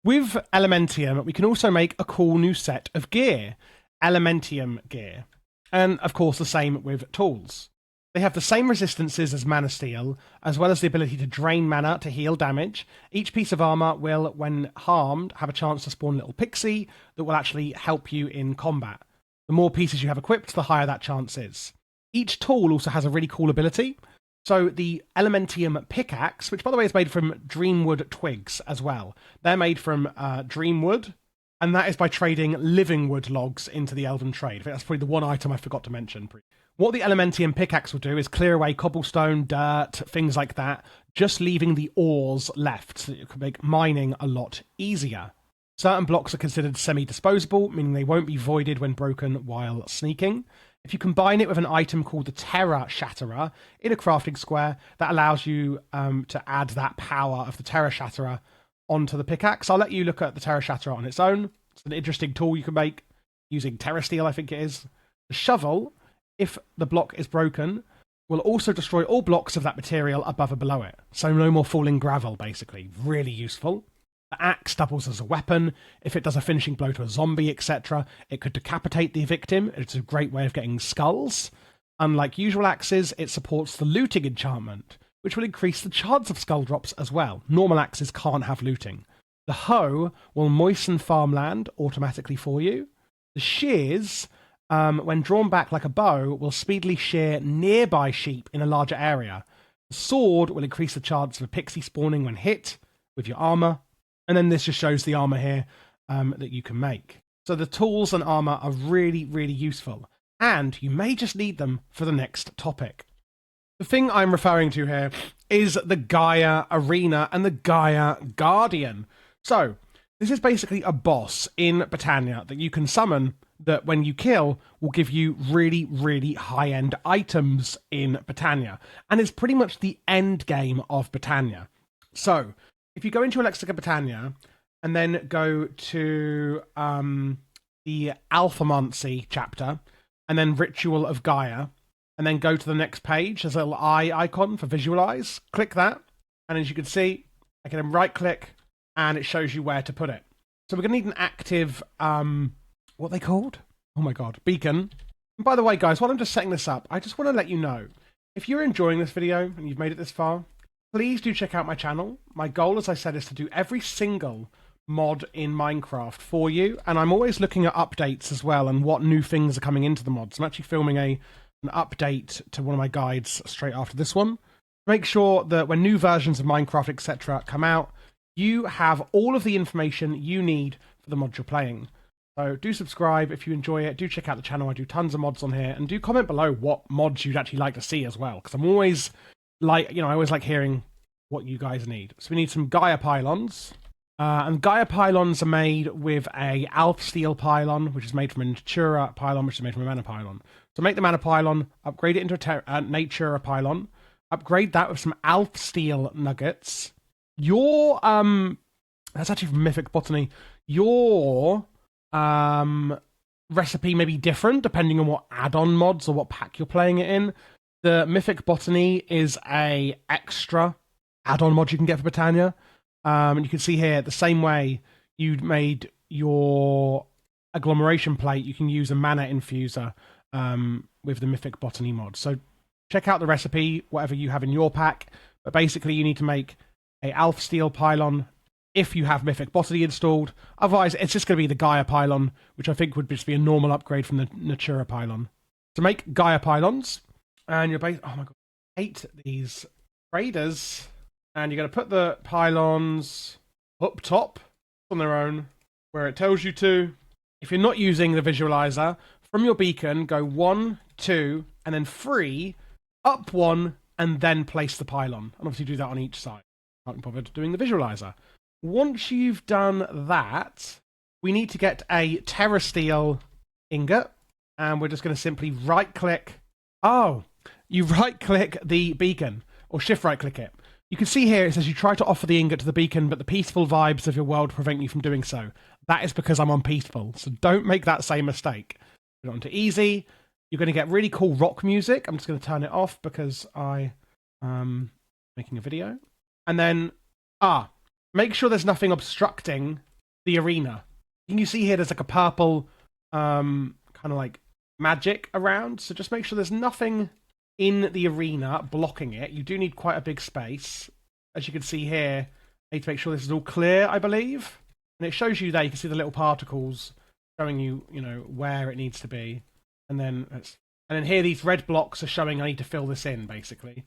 With Elementium, we can also make a cool new set of gear, Elementium gear. And, of course, the same with tools. They have the same resistances as Manasteel, as well as the ability to drain mana to heal damage. Each piece of armor will, when harmed, have a chance to spawn a little pixie that will actually help you in combat. The more pieces you have equipped, the higher that chance is. Each tool also has a really cool ability. So the Elementium pickaxe, which by the way is made from Dreamwood twigs as well. They're made from Dreamwood, and that is by trading living wood logs into the Elven trade. I think that's probably the one item I forgot to mention. What the Elementium pickaxe will do is clear away cobblestone, dirt, things like that, just leaving the ores left, so that it can make mining a lot easier. Certain blocks are considered semi-disposable, meaning they won't be voided when broken while sneaking. If you combine it with an item called the Terra Shatterer in a crafting square, that allows you to add that power of the Terra Shatterer onto the pickaxe. I'll let you look at the Terra Shatterer on its own. It's an interesting tool you can make using Terrasteel, I think it is. The shovel, if the block is broken, will also destroy all blocks of that material above or below it. So no more falling gravel, basically. Really useful. The axe doubles as a weapon. If it does a finishing blow to a zombie, etc., it could decapitate the victim. It's a great way of getting skulls. Unlike usual axes, it supports the looting enchantment, which will increase the chance of skull drops as well. Normal axes can't have looting. The hoe will moisten farmland automatically for you. The shears, when drawn back like a bow, will speedily shear nearby sheep in a larger area. The sword will increase the chance of a pixie spawning when hit. with your armor. And then this just shows the armor here that you can make. So the tools and armor are really, really useful. And you may just need them for the next topic. The thing I'm referring to here is the Gaia Arena and the Gaia Guardian. So this is basically a boss in Botania that you can summon that when you kill will give you really, really high-end items in Botania. And it's pretty much the end game of Botania. So if you go into Lexica Botania and then go to the Alphamancy chapter and then Ritual of Gaia, and then go to the next page, there's a little eye icon for visualize. Click that, and as you can see, I can then right-click, and it shows you where to put it. So we're going to need an active, what are they called? Oh my god, beacon. And by the way, guys, while I'm just setting this up, I just want to let you know, if you're enjoying this video and you've made it this far, please do check out my channel. My goal, as I said, is to do every single mod in Minecraft for you, and I'm always looking at updates as well and what new things are coming into the mods. I'm actually filming an update to one of my guides straight after this one. Make sure that when new versions of Minecraft, etc. come out, you have all of the information you need for the mod you're playing. So do subscribe if you enjoy it. Do check out the channel. I do tons of mods on here, and do comment below what mods you'd actually like to see as well, because I'm always I always like hearing what you guys need. So we need some Gaia pylons. And Gaia pylons are made with a Alpsteel pylon, which is made from a Natura pylon, which is made from a Mana pylon. So make the Mana pylon, upgrade it into a Natura pylon, upgrade that with some Alpsteel nuggets. Your that's actually from Mythic Botany. Your recipe may be different depending on what add-on mods or what pack you're playing it in. The Mythic Botany is a extra add-on mod you can get for Botania. And you can see here, the same way you made your agglomeration plate, you can use a mana infuser with the Mythic Botany mod. So check out the recipe, whatever you have in your pack. But basically, you need to make a Alpsteel pylon if you have Mythic Botany installed. Otherwise, it's just going to be the Gaia pylon, which I think would just be a normal upgrade from the Natura pylon. To make Gaia pylons, and you're oh my god, I hate these traders. And you're going to put the pylons up top on their own, where it tells you to. If you're not using the visualizer, from your beacon, go 1, 2, and then 3, up 1, and then place the pylon. And obviously do that on each side. Can't be bothered doing the visualizer. Once you've done that, we need to get a Terrasteel ingot, and we're just going to simply right-click. Oh, you right-click the beacon, or shift-right-click it. You can see here it says you try to offer the ingot to the beacon, but the peaceful vibes of your world prevent you from doing so. That is because I'm on peaceful, so don't make that same mistake. Put it onto easy. You're going to get really cool rock music. I'm just going to turn it off because I am making a video. And then, make sure there's nothing obstructing the arena. Can you see here there's like a purple kind of like magic around? So just make sure there's nothing in the arena blocking it. You do need quite a big space. As you can see here, I need to make sure this is all clear, I believe. And it shows you there, you can see the little particles showing you, where it needs to be. And then here these red blocks are showing I need to fill this in, basically.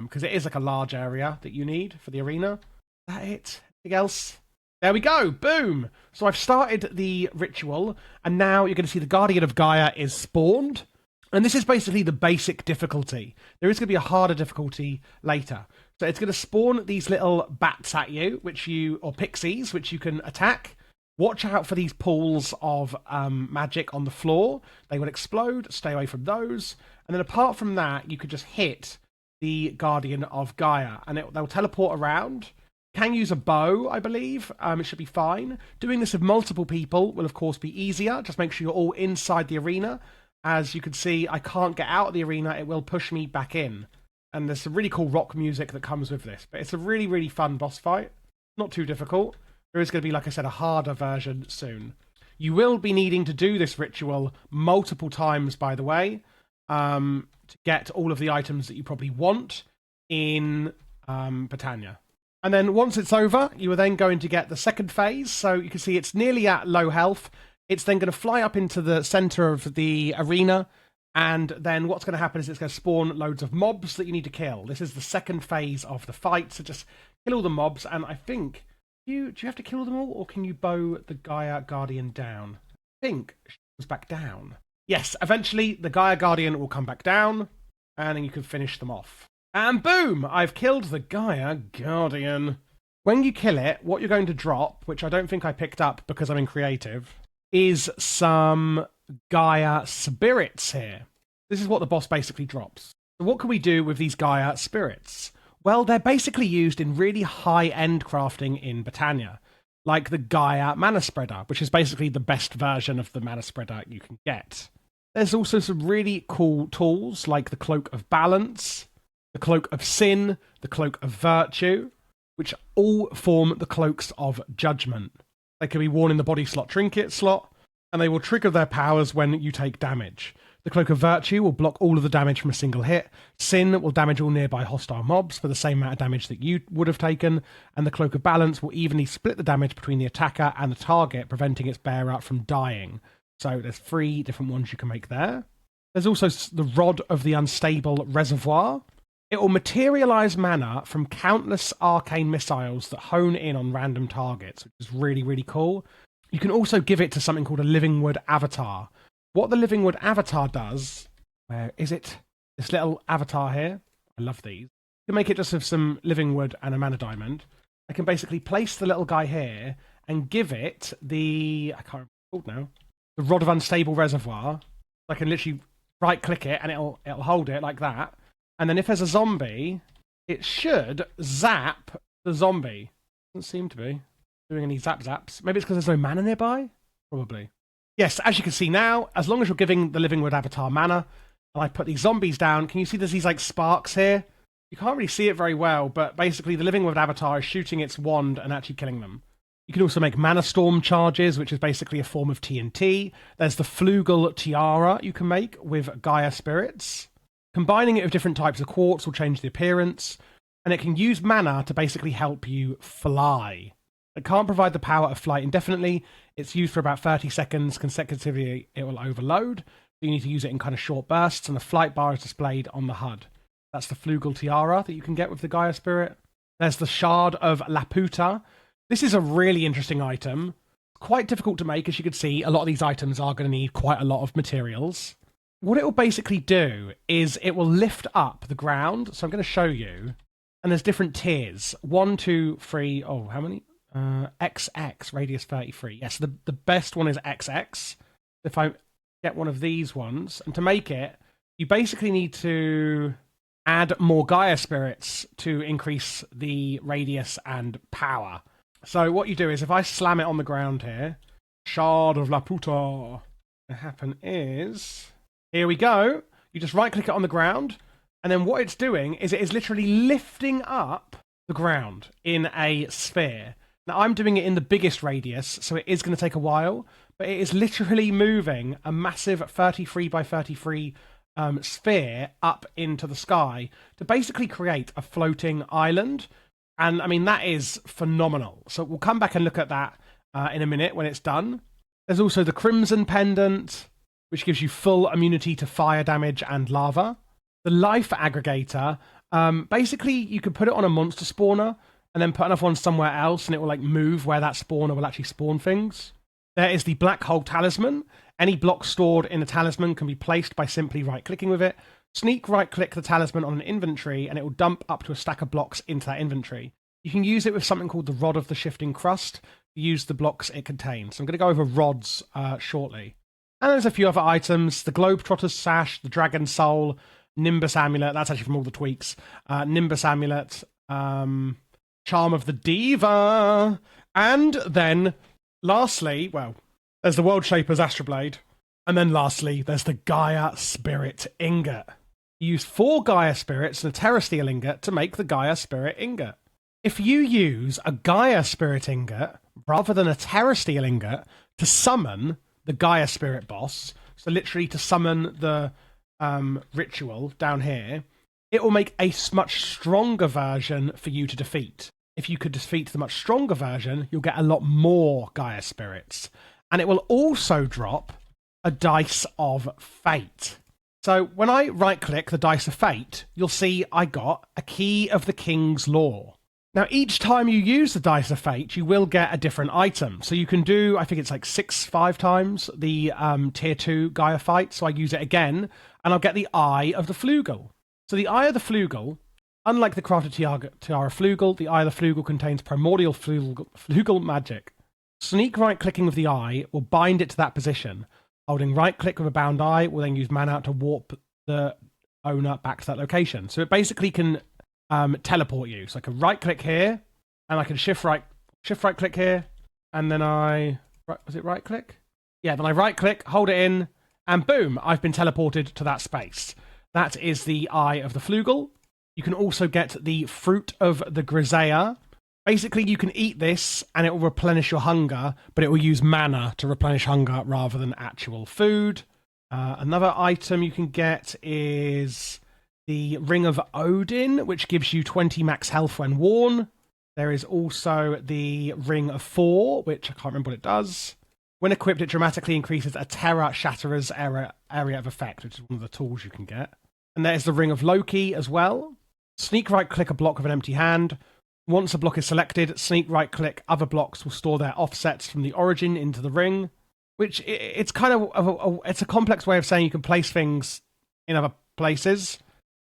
Because it is like a large area that you need for the arena. Is that it? Anything else? There we go! Boom! So I've started the ritual, and now you're going to see the Guardian of Gaia is spawned. And this is basically the basic difficulty. There is going to be a harder difficulty later. So it's going to spawn these little bats at you, or pixies, which you can attack. Watch out for these pools of magic on the floor. They will explode. Stay away from those. And then apart from that, you could just hit the Guardian of Gaia, and they'll teleport around. You can use a bow, I believe. It should be fine. Doing this with multiple people will, of course, be easier. Just make sure you're all inside the arena. As you can see, I can't get out of the arena. It will push me back in. And there's some really cool rock music that comes with this. But it's a really, really fun boss fight. Not too difficult. There is going to be, like I said, a harder version soon. You will be needing to do this ritual multiple times, by the way, to get all of the items that you probably want in Botania. And then once it's over, you are then going to get the second phase. So you can see it's nearly at low health. It's then going to fly up into the center of the arena, and then what's going to happen is it's going to spawn loads of mobs that you need to kill. This is the second phase of the fight, so just kill all the mobs, and I think do you have to kill them all, or can you bow the Gaia Guardian down? I think she goes back down. Yes, eventually the Gaia Guardian will come back down, and then you can finish them off. And boom! I've killed the Gaia Guardian. When you kill it, what you're going to drop, which I don't think I picked up because I'm in creative, is some Gaia spirits here. This is what the boss basically drops. So what can we do with these Gaia spirits? Well, they're basically used in really high-end crafting in Botania, like the Gaia Mana Spreader, which is basically the best version of the Mana Spreader you can get. There's also some really cool tools, like the Cloak of Balance, the Cloak of Sin, the Cloak of Virtue, which all form the Cloaks of Judgment. They can be worn in the body slot trinket slot, and they will trigger their powers when you take damage. The Cloak of Virtue will block all of the damage from a single hit. Sin will damage all nearby hostile mobs for the same amount of damage that you would have taken. And the Cloak of Balance will evenly split the damage between the attacker and the target, preventing its bearer from dying. So there's 3 different ones you can make there. There's also the Rod of the Unstable Reservoir. It will materialize mana from countless arcane missiles that hone in on random targets, which is really, really cool. You can also give it to something called a Living Wood Avatar. What the Living Wood Avatar does, where is it? This little avatar here. I love these. You can make it just with some Living Wood and a Mana Diamond. I can basically place the little guy here and give it the, I can't remember what it's called now, the Rod of Unstable Reservoir. I can literally right-click it and it'll hold it like that. And then if there's a zombie, it should zap the zombie. Doesn't seem to be doing any zaps. Maybe it's because there's no mana nearby? Probably. Yes, as you can see now, as long as you're giving the Living Wood Avatar mana, and I put these zombies down, can you see there's these like sparks here? You can't really see it very well, but basically the Living Wood Avatar is shooting its wand and actually killing them. You can also make Mana Storm charges, which is basically a form of TNT. There's the Flugel Tiara you can make with Gaia Spirits. Combining it with different types of quartz will change the appearance, and it can use mana to basically help you fly. It can't provide the power of flight indefinitely. It's used for about 30 seconds. Consecutively, it will overload. You need to use it in kind of short bursts, and the flight bar is displayed on the HUD. That's the Flugel Tiara that you can get with the Gaia Spirit. There's the Shard of Laputa. This is a really interesting item. Quite difficult to make, as you can see. A lot of these items are going to need quite a lot of materials. What it will basically do is it will lift up the ground. So I'm going to show you. And there's different tiers. 1, 2, 3. Oh, how many? XX, radius 33. Yes, the best one is XX. If I get one of these ones, and to make it, you basically need to add more Gaia spirits to increase the radius and power. So what you do is, if I slam it on the ground here, Shard of Laputa, what will happen is, here we go. You just right click it on the ground, and then what it's doing is it is literally lifting up the ground in a sphere. Now, I'm doing it in the biggest radius, so it is going to take a while, but it is literally moving a massive 33 by 33 sphere up into the sky to basically create a floating island. And, I mean, that is phenomenal. So we'll come back and look at that in a minute when it's done. There's also the Crimson Pendant, which gives you full immunity to fire damage and lava. The Life Aggregator, basically, you could put it on a monster spawner, and then put another one somewhere else, and it will like move where that spawner will actually spawn things. There is the Black Hole Talisman. Any block stored in the talisman can be placed by simply right-clicking with it. Sneak right-click the talisman on an inventory, and it will dump up to a stack of blocks into that inventory. You can use it with something called the Rod of the Shifting Crust to use the blocks it contains. So I'm going to go over rods shortly. And there's a few other items. The Globetrotter's Sash, the Dragon Soul, Nimbus Amulet. That's actually from all the tweaks. Nimbus Amulet, Charm of the Diva, and then lastly, well, there's the World Shaper's Astroblade, and then lastly, there's the Gaia Spirit Ingot. You use 4 Gaia Spirits and a Terrasteel Ingot to make the Gaia Spirit Ingot. If you use a Gaia Spirit Ingot rather than a Terrasteel Ingot to summon the Gaia Spirit boss, so literally to summon the ritual down here, it will make a much stronger version for you to defeat. If you could defeat the much stronger version, you'll get a lot more Gaia Spirits. And it will also drop a Dice of Fate. So when I right-click the Dice of Fate, you'll see I got a Key of the King's Law. Now, each time you use the Dice of Fate, you will get a different item. So you can do, I think it's like 5 times the tier 2 Gaia fight. So I use it again, and I'll get the Eye of the Flugel. So the Eye of the Flugel, unlike the Crafted Tiara Flugel, the Eye of the Flugel contains primordial Flugel magic. Sneak right-clicking with the eye will bind it to that position. Holding right-click with a bound eye will then use mana to warp the owner back to that location. So it basically can teleport you. So I can right-click here, and I can shift right-click here, and then was it right-click? Yeah, then I right-click, hold it in, and boom, I've been teleported to that space. That is the Eye of the Flugel. You can also get the Fruit of the Grisaia. Basically, you can eat this, and it will replenish your hunger, but it will use mana to replenish hunger rather than actual food. Another item you can get is the Ring of Odin, which gives you 20 max health when worn. There is also the Ring of 4, which I can't remember what it does. When equipped, it dramatically increases a Terra Shatterer's area of effect, which is one of the tools you can get. And there's the Ring of Loki as well. Sneak right-click a block with an empty hand. Once a block is selected, sneak right-click other blocks will store their offsets from the origin into the ring, which it's kind of it's a complex way of saying you can place things in other places.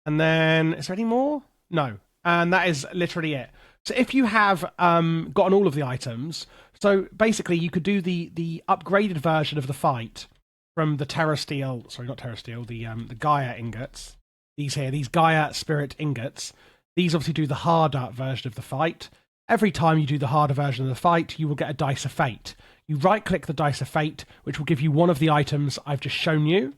And then, is there any more? No. And that is literally it. So if you have gotten all of the items, so basically you could do the upgraded version of the fight from the Terrasteel, sorry, not Terrasteel, the Gaia ingots. These Gaia spirit ingots. These obviously do the harder version of the fight. Every time you do the harder version of the fight, you will get a Dice of Fate. You right-click the Dice of Fate, which will give you one of the items I've just shown you.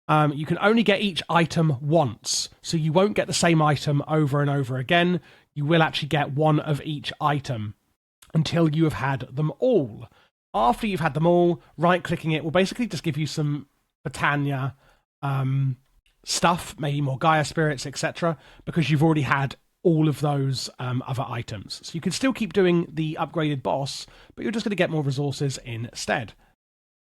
You can only get each item once, so you won't get the same item over and over again. You will actually get one of each item until you have had them all. After you've had them all, right-clicking it will basically just give you some Botania stuff, maybe more Gaia spirits, etc., because you've already had all of those other items. So you can still keep doing the upgraded boss, but you're just going to get more resources instead.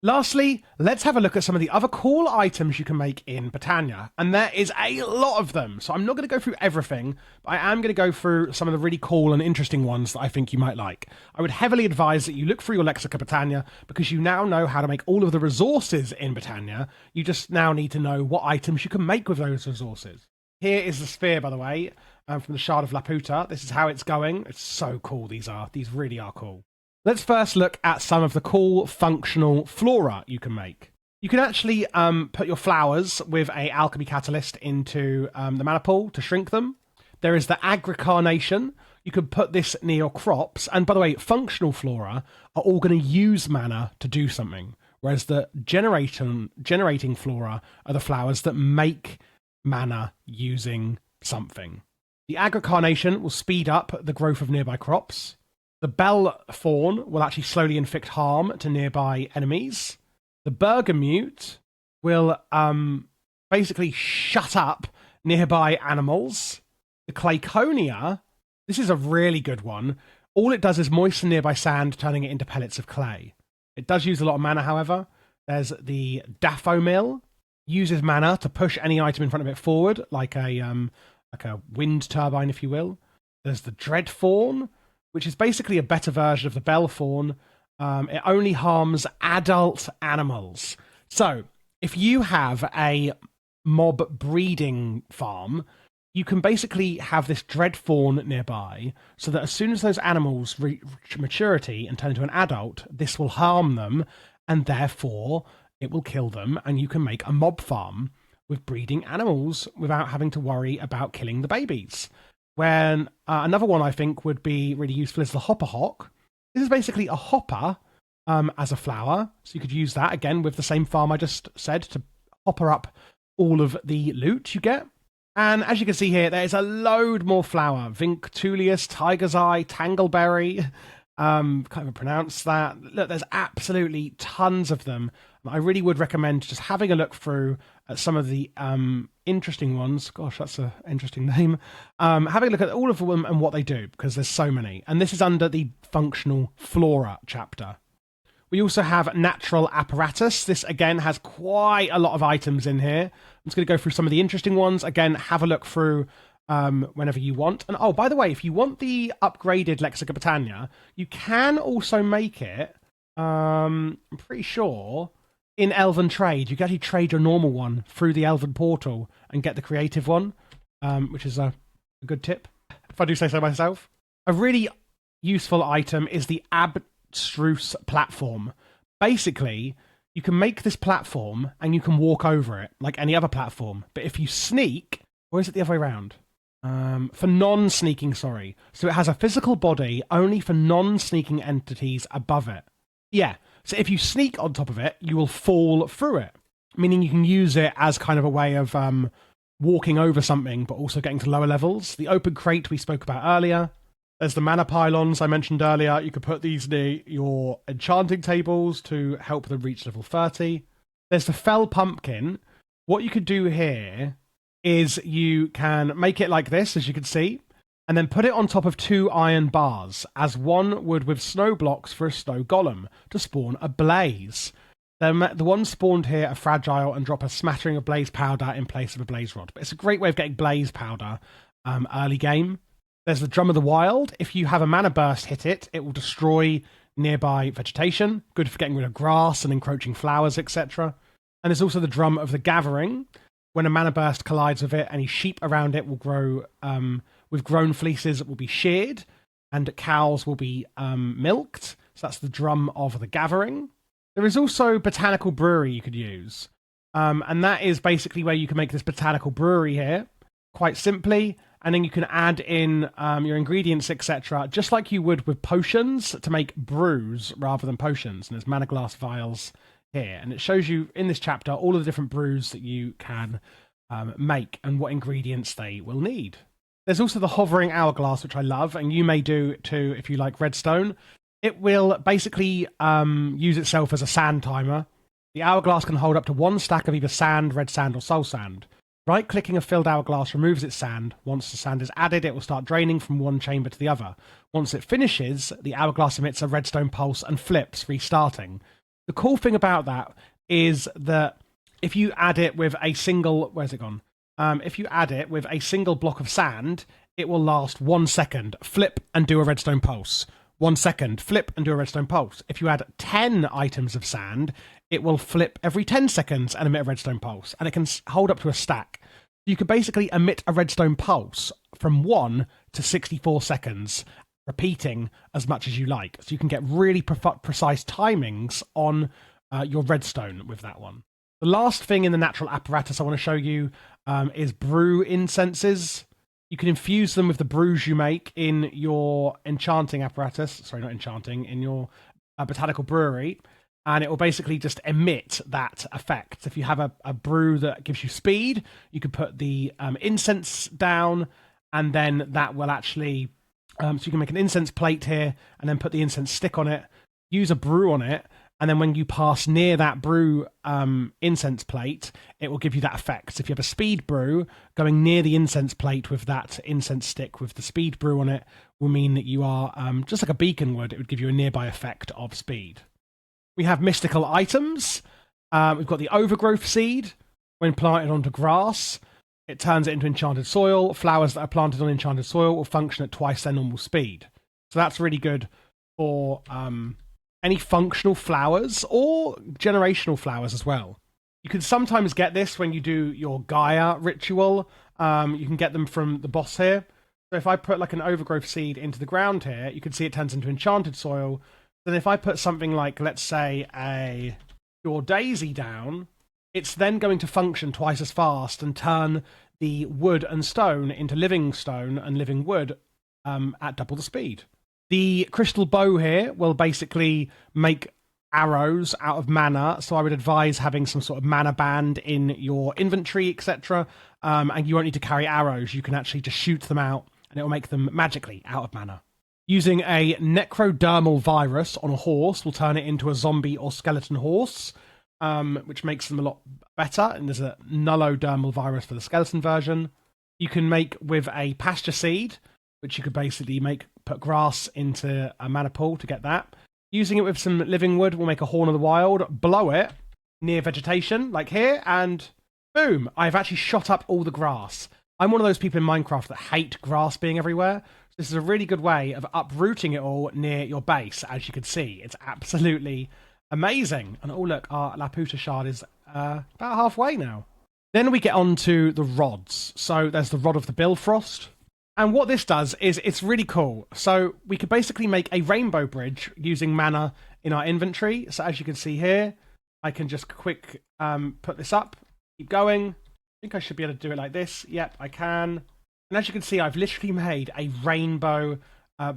Lastly, let's have a look at some of the other cool items you can make in Botania. And there is a lot of them, so I'm not going to go through everything, but I am going to go through some of the really cool and interesting ones that I think you might like. I would heavily advise that you look through your Lexica Botania, because you now know how to make all of the resources in Botania. You just now need to know what items you can make with those resources. Here is the sphere, by the way, from the Shard of Laputa. This is how it's going. It's so cool, these really are cool. Let's first look at some of the cool functional flora you can make. You can actually put your flowers with a alchemy catalyst into the mana pool to shrink them. There is the agricarnation. You can put this near your crops. And by the way, functional flora are all going to use mana to do something, whereas the generating flora are the flowers that make mana using something. The agricarnation will speed up the growth of nearby crops. The bell thorn will actually slowly inflict harm to nearby enemies. The bergamot will basically shut up nearby animals. The clayconia, this is a really good one. All it does is moisten nearby sand, turning it into pellets of clay. It does use a lot of mana, however. There's the daphomil, uses mana to push any item in front of it forward, like a wind turbine, if you will. There's the dreadthorn, which is basically a better version of the bellthorn. It only harms adult animals. So, if you have a mob breeding farm, you can basically have this dreadthorn nearby, so that as soon as those animals reach maturity and turn into an adult, this will harm them, and therefore it will kill them, and you can make a mob farm with breeding animals without having to worry about killing the babies. When another one I think would be really useful is the hopper hawk. This is basically a hopper as a flower, so you could use that again with the same farm I just said to hopper up all of the loot you get. And as you can see here, there is a load more flower. Vinctulius, Tiger's Eye, Tangleberry, can't even pronounce that. Look, there's absolutely tons of them. I really would recommend just having a look through at some of the interesting ones. Gosh, that's an interesting name. Having a look at all of them and what they do, because there's so many. And this is under the functional flora chapter. We also have natural apparatus. This, again, has quite a lot of items in here. I'm just going to go through some of the interesting ones. Again, have a look through whenever you want. And oh, by the way, if you want the upgraded Lexica Botania, you can also make it, I'm pretty sure, in Elven Trade. You can actually trade your normal one through the Elven portal and get the creative one, which is a good tip, if I do say so myself. A really useful item is the Abstruse platform. Basically, you can make this platform and you can walk over it like any other platform. But if you sneak, or is it the other way around? For non-sneaking, sorry. So it has a physical body only for non-sneaking entities above it. Yeah, so if you sneak on top of it, you will fall through it, meaning you can use it as kind of a way of walking over something, but also getting to lower levels. The open crate we spoke about earlier. There's the mana pylons I mentioned earlier. You could put these near your enchanting tables to help them reach level 30. There's the fell pumpkin. What you could do here is you can make it like this, as you can see, and then put it on top of 2 iron bars, as one would with snow blocks for a snow golem, to spawn a blaze. The ones spawned here are fragile and drop a smattering of blaze powder in place of a blaze rod. But it's a great way of getting blaze powder early game. There's the Drum of the Wild. If you have a mana burst hit it, it will destroy nearby vegetation. Good for getting rid of grass and encroaching flowers, etc. And there's also the Drum of the Gathering. When a mana burst collides with it, any sheep around it will grow with grown fleeces will be sheared, and cows will be milked. So that's the Drum of the Gathering. There is also Botanical Brewery you could use. And that is basically where you can make this Botanical Brewery here, quite simply. And then you can add in your ingredients, etc., just like you would with potions, to make brews rather than potions. And there's mana glass vials here. And it shows you in this chapter all of the different brews that you can make and what ingredients they will need. There's also the hovering hourglass, which I love, and you may do too if you like redstone. It will basically use itself as a sand timer. The hourglass can hold up to 1 stack of either sand, red sand, or soul sand. Right-clicking a filled hourglass removes its sand. Once the sand is added, it will start draining from one chamber to the other. Once it finishes, the hourglass emits a redstone pulse and flips, restarting. The cool thing about that is that if you add it with a single... Where's it gone? If you add it with a single block of sand, it will last 1 second, flip and do a redstone pulse. 1 second, flip and do a redstone pulse. If you add 10 items of sand, it will flip every 10 seconds and emit a redstone pulse. And it can hold up to a stack. You could basically emit a redstone pulse from 1 to 64 seconds, repeating as much as you like. So you can get really precise timings on your redstone with that one. The last thing in the natural apparatus I want to show you is brew incenses. You can infuse them with the brews you make in your enchanting apparatus. Sorry, not enchanting, in your botanical brewery. And it will basically just emit that effect. If you have a brew that gives you speed, you could put the incense down, and then that will actually... so you can make an incense plate here, and then put the incense stick on it, use a brew on it, and then when you pass near that brew incense plate, it will give you that effect. So if you have a speed brew, going near the incense plate with that incense stick with the speed brew on it will mean that you are, just like a beacon would, it would give you a nearby effect of speed. We have mystical items. We've got the overgrowth seed. When planted onto grass, it turns it into enchanted soil. Flowers that are planted on enchanted soil will function at twice their normal speed. So that's really good for any functional flowers or generational flowers as well. You can sometimes get this when you do your Gaia ritual. You can get them from the boss here. So if I put like an overgrowth seed into the ground here, you can see it turns into enchanted soil. Then if I put something like, let's say, your daisy down, it's then going to function twice as fast and turn the wood and stone into living stone and living wood at double the speed. The crystal bow here will basically make arrows out of mana, so I would advise having some sort of mana band in your inventory, etc. And you won't need to carry arrows. You can actually just shoot them out, and it will make them magically out of mana. Using a necrodermal virus on a horse will turn it into a zombie or skeleton horse, which makes them a lot better. And there's a nullodermal virus for the skeleton version. You can make with a pasture seed, which you could basically put grass into a mana pool to get that. Using it with some living wood will make a horn of the wild, blow it near vegetation, like here, and boom, I've actually shot up all the grass. I'm one of those people in Minecraft that hate grass being everywhere. This is a really good way of uprooting it all near your base, as you can see. It's absolutely amazing. And oh look, our Laputa shard is about halfway now. Then we get on to the rods. So there's the Rod of the Bifrost. And what this does is it's really cool. So we could basically make a rainbow bridge using mana in our inventory. So as you can see here, I can just quick put this up, keep going. I think I should be able to do it like this. Yep, I can. And as you can see, I've literally made a rainbow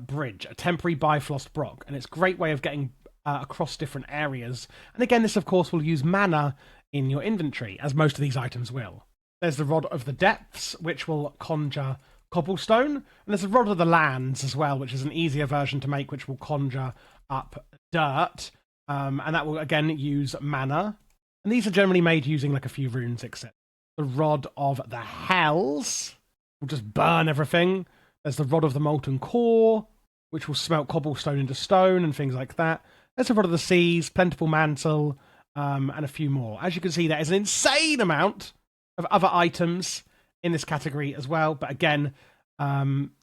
bridge, a temporary Bifrost block. And it's a great way of getting across different areas. And again, this of course will use mana in your inventory, as most of these items will. There's the Rod of the Depths, which will conjure cobblestone, and there's the Rod of the Lands as well, which is an easier version to make, which will conjure up dirt, and that will again use mana. And these are generally made using like a few runes, etc. The Rod of the Hells will just burn everything. There's the Rod of the Molten Core, which will smelt cobblestone into stone and things like that. There's the Rod of the Seas, Plentiful Mantle, and a few more. As you can see, there is an insane amount of other items in this category as well, but again,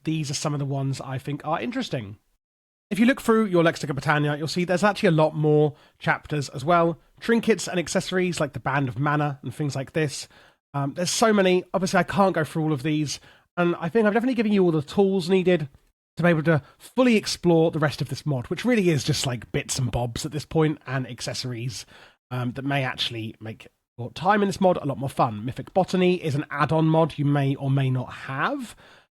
these are some of the ones I think are interesting. If you look through your Lexicon Botania, you'll see there's actually a lot more chapters as well. Trinkets and accessories like the Band of Mana and things like this. There's so many. Obviously, I can't go through all of these, and I think I've definitely given you all the tools needed to be able to fully explore the rest of this mod, which really is just like bits and bobs at this point, and accessories that may actually make time in this mod a lot more fun. Mythic Botany is an add-on mod you may or may not have.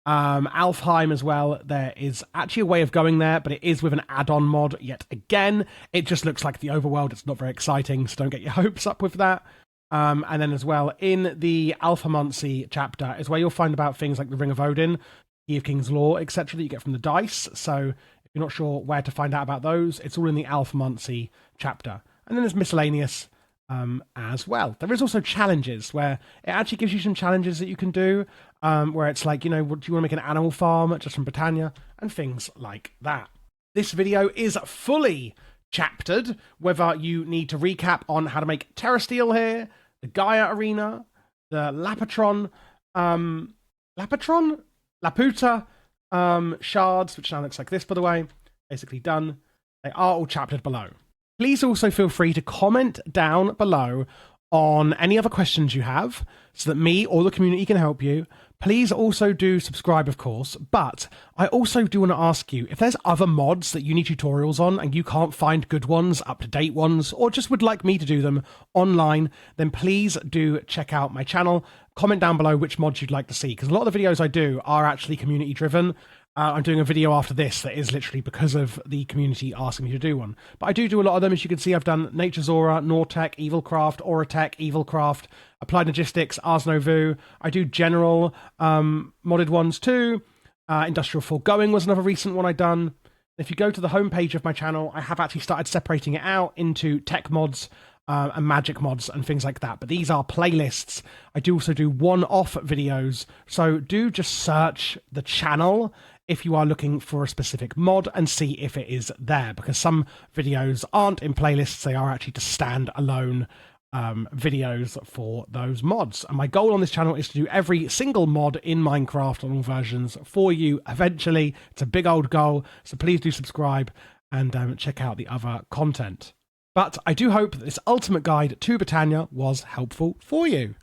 Alfheim as well, there is actually a way of going there, but it is with an add-on mod yet again. It just looks like the overworld. It's not very exciting, so don't get your hopes up with that. And then as well, in the Alphamancy chapter is where you'll find about things like the Ring of Odin, Key of King's Law, etc. that you get from the dice. So if you're not sure where to find out about those, it's all in the Alphamancy chapter. And then there's miscellaneous as well. There is also challenges where it actually gives you some challenges that you can do, where it's like, you know, do you want to make an animal farm just from Botania and things like that. This video is fully chaptered, whether you need to recap on how to make Terrasteel here, the Gaia arena, the Laputa shards, which now looks like this, by the way, basically done. They are all chaptered below. Please also feel free to comment down below on any other questions you have so that me or the community can help you. Please also do subscribe, of course, but I also do want to ask you if there's other mods that you need tutorials on and you can't find good ones, up-to-date ones, or just would like me to do them online, then please do check out my channel. Comment down below which mods you'd like to see, because a lot of the videos I do are actually community-driven. I'm doing a video after this that is literally because of the community asking me to do one. But I do a lot of them. As you can see, I've done Nature's Aura, Nortec, Evilcraft, Auratech, Evilcraft, Applied Logistics, Ars Novu. I do general modded ones too. Industrial Foregoing was another recent one I done. If you go to the homepage of my channel, I have actually started separating it out into tech mods and magic mods and things like that. But these are playlists. I do also do one-off videos. So do just search the channel if you are looking for a specific mod and see if it is there, because some videos aren't in playlists. They are actually just stand-alone videos for those mods. And my goal on this channel is to do every single mod in Minecraft on all versions for you eventually. It's a big old goal, so please do subscribe and check out the other content. But I do hope that this ultimate guide to Botania was helpful for you.